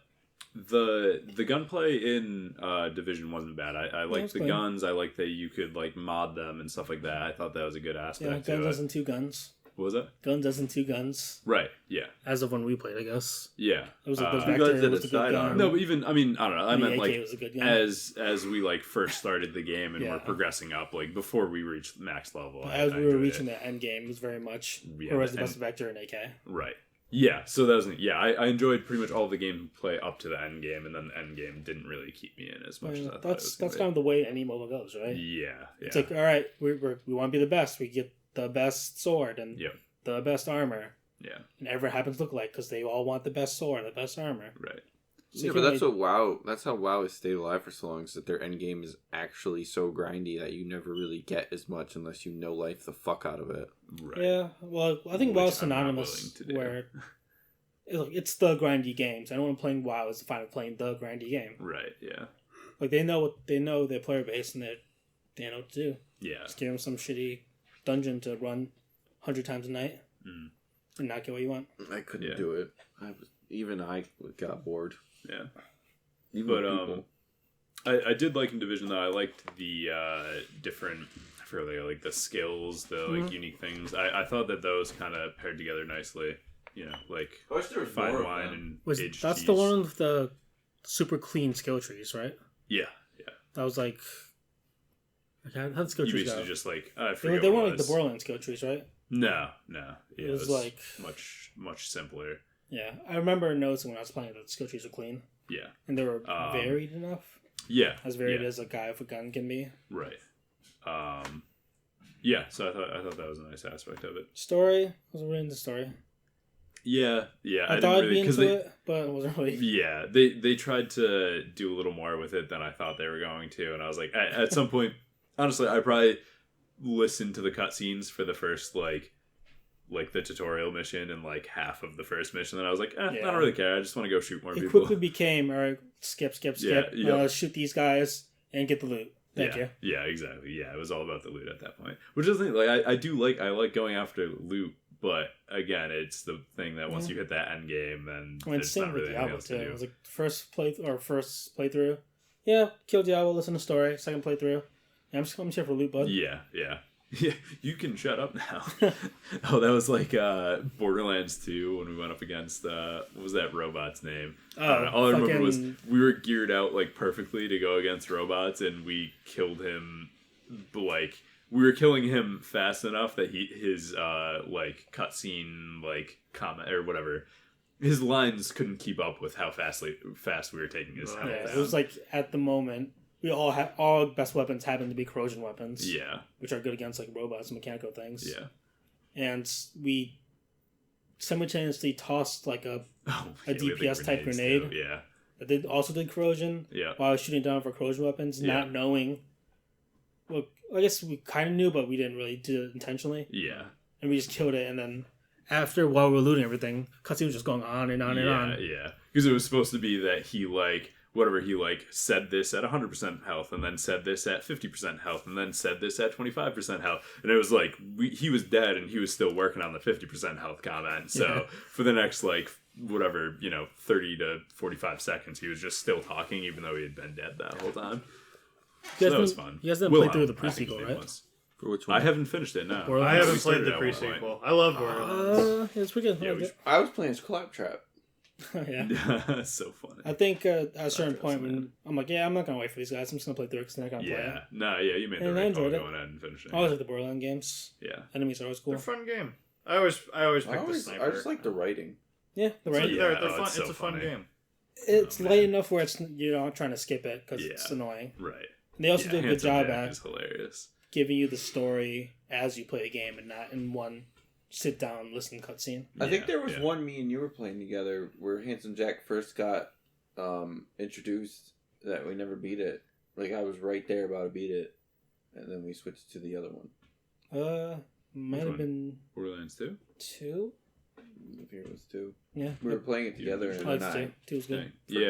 the gunplay in Division wasn't bad. I liked the clean. guns. I liked that you could like mod them and stuff like that. I thought that was a good Yeah, aspect guns to as it. in 2 guns. What was that? Guns as in 2 guns. Right. Yeah. As of when we played, I guess. Yeah. It was like the Uh, Vector guns and was a a good sidearm. gun. No, but even I mean I don't know. I The meant AK like was a good gun. as we like first started the game and Yeah. we're progressing up, like before we reached max level. As I we were enjoyed reaching it. the end game, it was very much Yeah, who was the the best end- Vector and AK. Right. Yeah. So that was I enjoyed pretty much all the gameplay up to the end game, and then the end game didn't really keep me in as much as I thought it was That's gonna kind of the way any MOBA goes, right? be. Yeah. It's like, all right, we want to be the best. We get the best sword and Yep. the best armor, Yeah. and everyone happens to look like because they all want the best sword, the best armor. Right. So Yeah, you but can't that's really- what WoW. That's how WoW has stayed alive for so long. Is that their end game is actually so grindy that you never really get as much unless you no life the fuck out of it. Right. Yeah, well, I think Which WoW's I'm not synonymous willing to do. where it's the grindy games. Anyone playing WoW is fine with playing the grindy game. Right. Yeah. Like they know their player base and they know what to do. Yeah. Just give them some shitty dungeon to run 100 times a night Mm. and not get what you want. I couldn't Yeah. do it. I got bored. Yeah. Even But people. I did like in Division though. I liked the different. I forget like the skills, the like unique things. I thought that those kind of paired together nicely. You know, like I wish there was fine wine and aged That's cheese. the one with the super clean skill trees, right? Yeah, yeah. That was like how the skill You trees basically go? just like I They, forget they what weren't it like the was. Borderlands skill trees, right? No. Yeah, It was like- much simpler. Yeah, I remember noticing when I was playing that the skill trees were clean Yeah, and they were Um, varied enough, yeah, as varied yeah. as a guy with a gun can be. Right. Yeah. So I thought that was a nice aspect of it. Story, I wasn't really into story. Yeah. I thought I'd be into it, but I wasn't really. Yeah, they tried to do a little more with it than I thought they were going to, and I was like, at some point, honestly, I probably listened to the cutscenes for the first like the tutorial mission and like half of the first mission, and I was like, I Yeah. don't really care. I just want to go shoot more It people. quickly became all right. Skip. Yeah. Shoot these guys and get the loot. Thank you. Yeah, exactly. Yeah, it was all about the loot at that point. Which is the thing, like I like going after loot, but again, it's the thing that once you hit that end game, then I mean, there's same not with really anything Diablo else too. to It do. was like first playthrough. Yeah, kill Diablo, listen to story. Second playthrough. Yeah, I'm just here for loot, bud. Yeah. Yeah, you can shut up now. Oh, that was like Borderlands 2 when we went up against what was that robot's name? I don't know. All I remember was we were geared out like perfectly to go against robots, and we killed him. Like we were killing him fast enough that his like cutscene like comment or whatever, his lines couldn't keep up with how fast we were taking his health Yeah, down. it was like at the moment we all best weapons happen to be corrosion weapons. Yeah, which are good against like robots and mechanical things. yeah. And we simultaneously tossed like a Oh, A yeah, we had the DPS type grenades, grenade. too. Yeah, that also did corrosion yeah. while I was shooting down for corrosion weapons, Yeah. not knowing. Well, I guess we kind of knew, but we didn't really do it intentionally, Yeah. and we just killed it. And then after, while we were looting everything, cutscene was just going on and on and on. Yeah. Because it was supposed to be that he said this at 100% health, and then said this at 50% health, and then said this at 25% health, and it was like he was dead, and he was still working on the 50% health comment. So Yeah. for the next 30 to 45 seconds, he was just still talking, even though he had been dead that whole time. You So that guys was didn't- fun. You guys didn't play through the I think pre-sequel, his name right? was. For which one? I haven't finished it. No, Borderlands? I haven't We played started the at one point. pre-sequel. I love Borderlands. It's pretty good. Yeah, I we like I was playing as Claptrap. it. Yeah. So funny. I think at a certain Claptrap's point the when I'm like, yeah, I'm not gonna wait for these guys. I'm just gonna play through it because they're not gonna play Yeah, it. no, yeah, you made the And I right call enjoyed it. going ahead and finishing. I always like the Borderlands games. Yeah, Enemies are always cool. They're a fun game. I always pick the I sniper. just like the writing. Yeah, the It's, right. Yeah, they're oh, fun. it's so It's a fun funny. game. It's Oh, light man. enough where you're not trying to skip it because it's Yeah. annoying. right. And they also Yeah, do a good Handsome job Jack at is hilarious. giving you the story as you play the game and not in one sit down listen cutscene. I think there was one me and you were playing together where Handsome Jack first got introduced that we never beat it. Like I was right there about to beat it, and then we switched to the other one. Might have been Borderlands 2? 2? I think it was 2. Yeah. We were playing it together, and I then liked I 2. 2 was good. Yeah.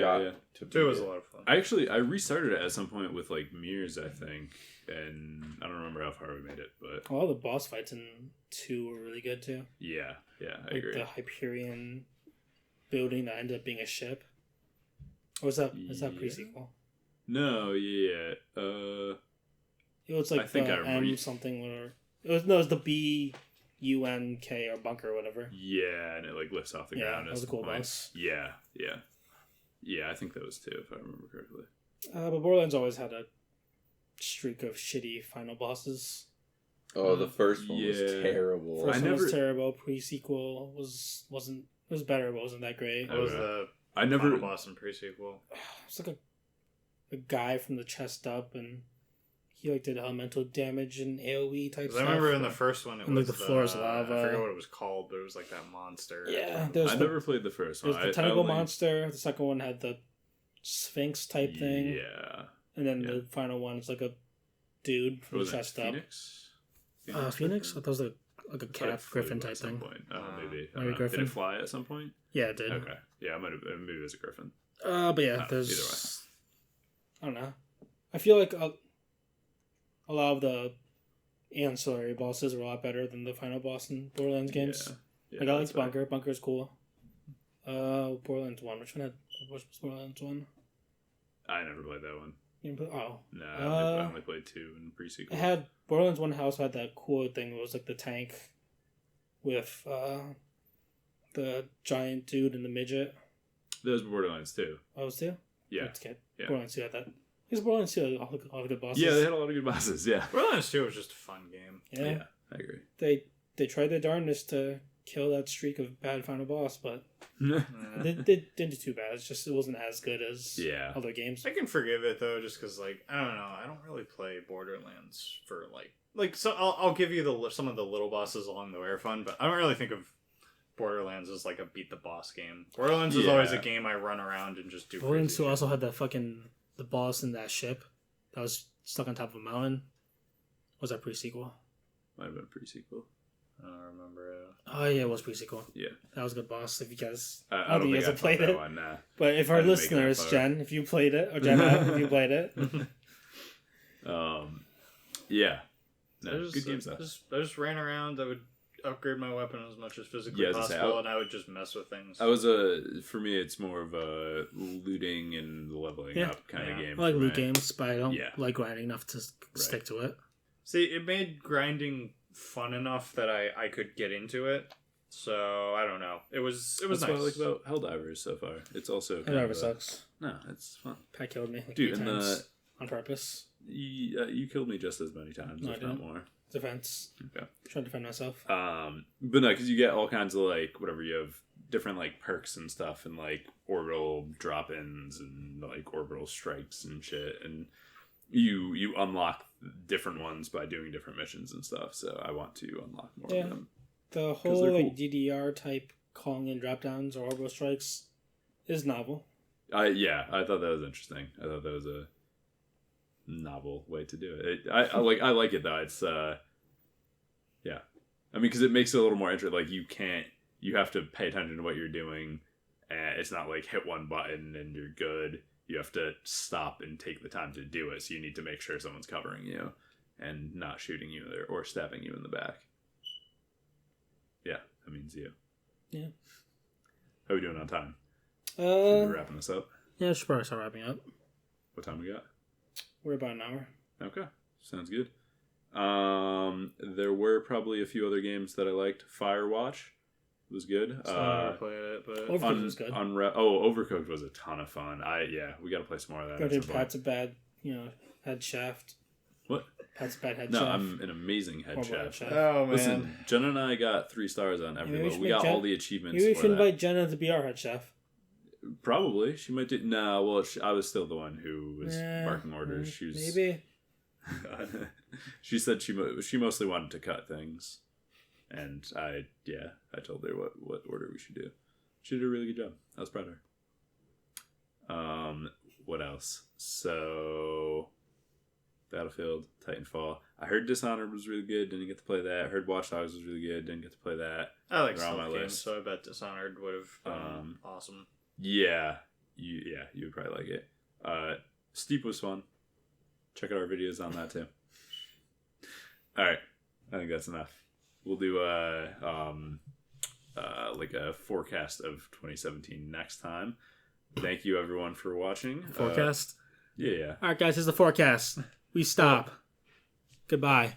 to beat 2 was it. a lot of fun. I restarted it at some point with like mirrors, I think, and I don't remember how far we made it, but All the boss fights in 2 were really good too. yeah, I Like agree. the Hyperion building that ended up being a ship. Or was that pre-sequel? No, yeah, It was like I think the I M something or it was the BUNK or bunker or whatever. yeah, and it like lifts off the Yeah, ground. that at was a some cool point. boss. Yeah. I think that was 2 if I remember correctly. But Borderlands always had a streak of shitty final bosses. Oh, the first one was Yeah. terrible. First I one was never- terrible. Pre-sequel wasn't it was better, but wasn't that great. What was Okay. the I never. final boss in pre-sequel? It's like a guy from the chest up, and he like did elemental damage and AOE type 'Cause stuff. I remember in the first one, it And, like, was the floor is lava. I forget what it was called, but it was like that monster. Yeah, there was I the, never played the first there one. was the I tentacle only- monster. The second one had the Sphinx type thing, Yeah. and then yeah. the final one is like a dude What from the was it? chest up. Phoenix? Phoenix? I thought it was like a Thought it cat flew griffin type at some thing. point. Maybe. I maybe don't know. griffin? Did it fly at some point? Yeah, it did. Okay. Yeah, maybe it was a griffin. But yeah, Either there's. I don't know. I feel like a lot of the ancillary bosses are a lot better than the final boss in Borderlands games. Yeah, Like I that's liked Bunker. Bunker's cool. Borderlands 1. Which one had? Which was Borderlands 1? fair. I never played that one. You didn't play- Oh, No, I only played 2 in it pre-sequel. had Borderlands 1 house had that cool thing. It was like the tank with the giant dude and the midget. That was Borderlands 2. Oh, it was 2? Yeah. That's good. Yeah. Borderlands 2 had that. Because Borderlands 2 had all the good bosses. Yeah, they had a lot of good bosses. Yeah. Borderlands 2 was just a fun game. Yeah. I agree. They tried their darndest to kill that streak of bad final boss, but Yeah. they didn't do too bad. It's just it wasn't as good as Yeah. other games. I can forgive it though, just because like I don't know, I don't really play Borderlands for like so. I'll give you some of the little bosses along the way are fun, but I don't really think of Borderlands as like a beat the boss game. Borderlands is always a Yeah. game I run around and just do. Borderlands 2 crazy also had that the boss in that ship that was stuck on top of a mountain. Was that pre-sequel? Might have been pre-sequel. shit. I don't remember it. Oh yeah, it was pre-sequel. Yeah. That was a good boss. If you guys, I don't don't think you think guys I have played played that it. one. Nah. But if I our didn't make it that listeners, far. Jen, if you played it, or Jenna, if you played it, Yeah. I No, just, good games though. I just ran around. I would upgrade my weapon as much as physically Yeah, as I say, possible, and I would just mess with things. For me, it's more of a looting and leveling Yeah. up kind of Yeah. game. I like for loot me. games, but I don't Yeah. like grinding enough to stick to it. See, it made grinding fun enough that I could get into it. So I don't know. It was That's nice. what I like about Helldivers so far. It's also It kind never of sucks. No, it's fun. Pat killed me like Dude, 3 and times on purpose. You killed me just as many times, No, I if not didn't. more. Defense. Okay. Trying to defend myself. But no, because you get all kinds of like whatever you have different like perks and stuff, and like orbital drop-ins and like orbital strikes and shit, and you unlock different ones by doing different missions and stuff. So I want to unlock more Yeah. of them. The whole they're like cool. DDR type calling in drop downs or orbital strikes is novel. I thought that was interesting. I thought that was a novel way to do it. I like it though. It's yeah. I mean, because it makes it a little more interesting. Like you have to pay attention to what you're doing, and it's not like hit one button and you're good. You have to stop and take the time to do it. So you need to make sure someone's covering you and not shooting you there or stabbing you in the back. Yeah, that means you. Yeah. How are we doing on time? Should we be Uh, wrapping this up? yeah, I should probably start wrapping up. What time we got? We're about an hour. Okay, sounds good. There were probably a few other games that I liked. Firewatch was good. I never played it, but Overcooked was good. Overcooked was a ton of fun. We got to play some more of that. Go at to some point. Pat's a bad, head shaft. What? Pat's a bad head No, chef. I'm an amazing head Horrible chef. head chef. oh man, Listen, Jen and I got 3 stars on maybe we every should We make got Jen- all the achievements Maybe we for should that. invite Jenna to be our head chef. Probably. She might do... Nah, well, I was still the one who was barking orders. She was... Maybe. She said she mostly wanted to cut things, and I told her what order we should do. She did a really good job. I was proud of her. What else? So, Battlefield, Titanfall. I heard Dishonored was really good. Didn't get to play that. I heard Watch Dogs was really good. Didn't get to play that. I like They're on stealth my games, list. so I bet Dishonored would have been awesome. Yeah, you would probably like it. Steep was fun. Check out our videos on that too. All right, I think that's enough. We'll do like a forecast of 2017 next time. Thank you everyone for watching. Forecast? Yeah. All right, guys, here's the forecast. We stop. Goodbye.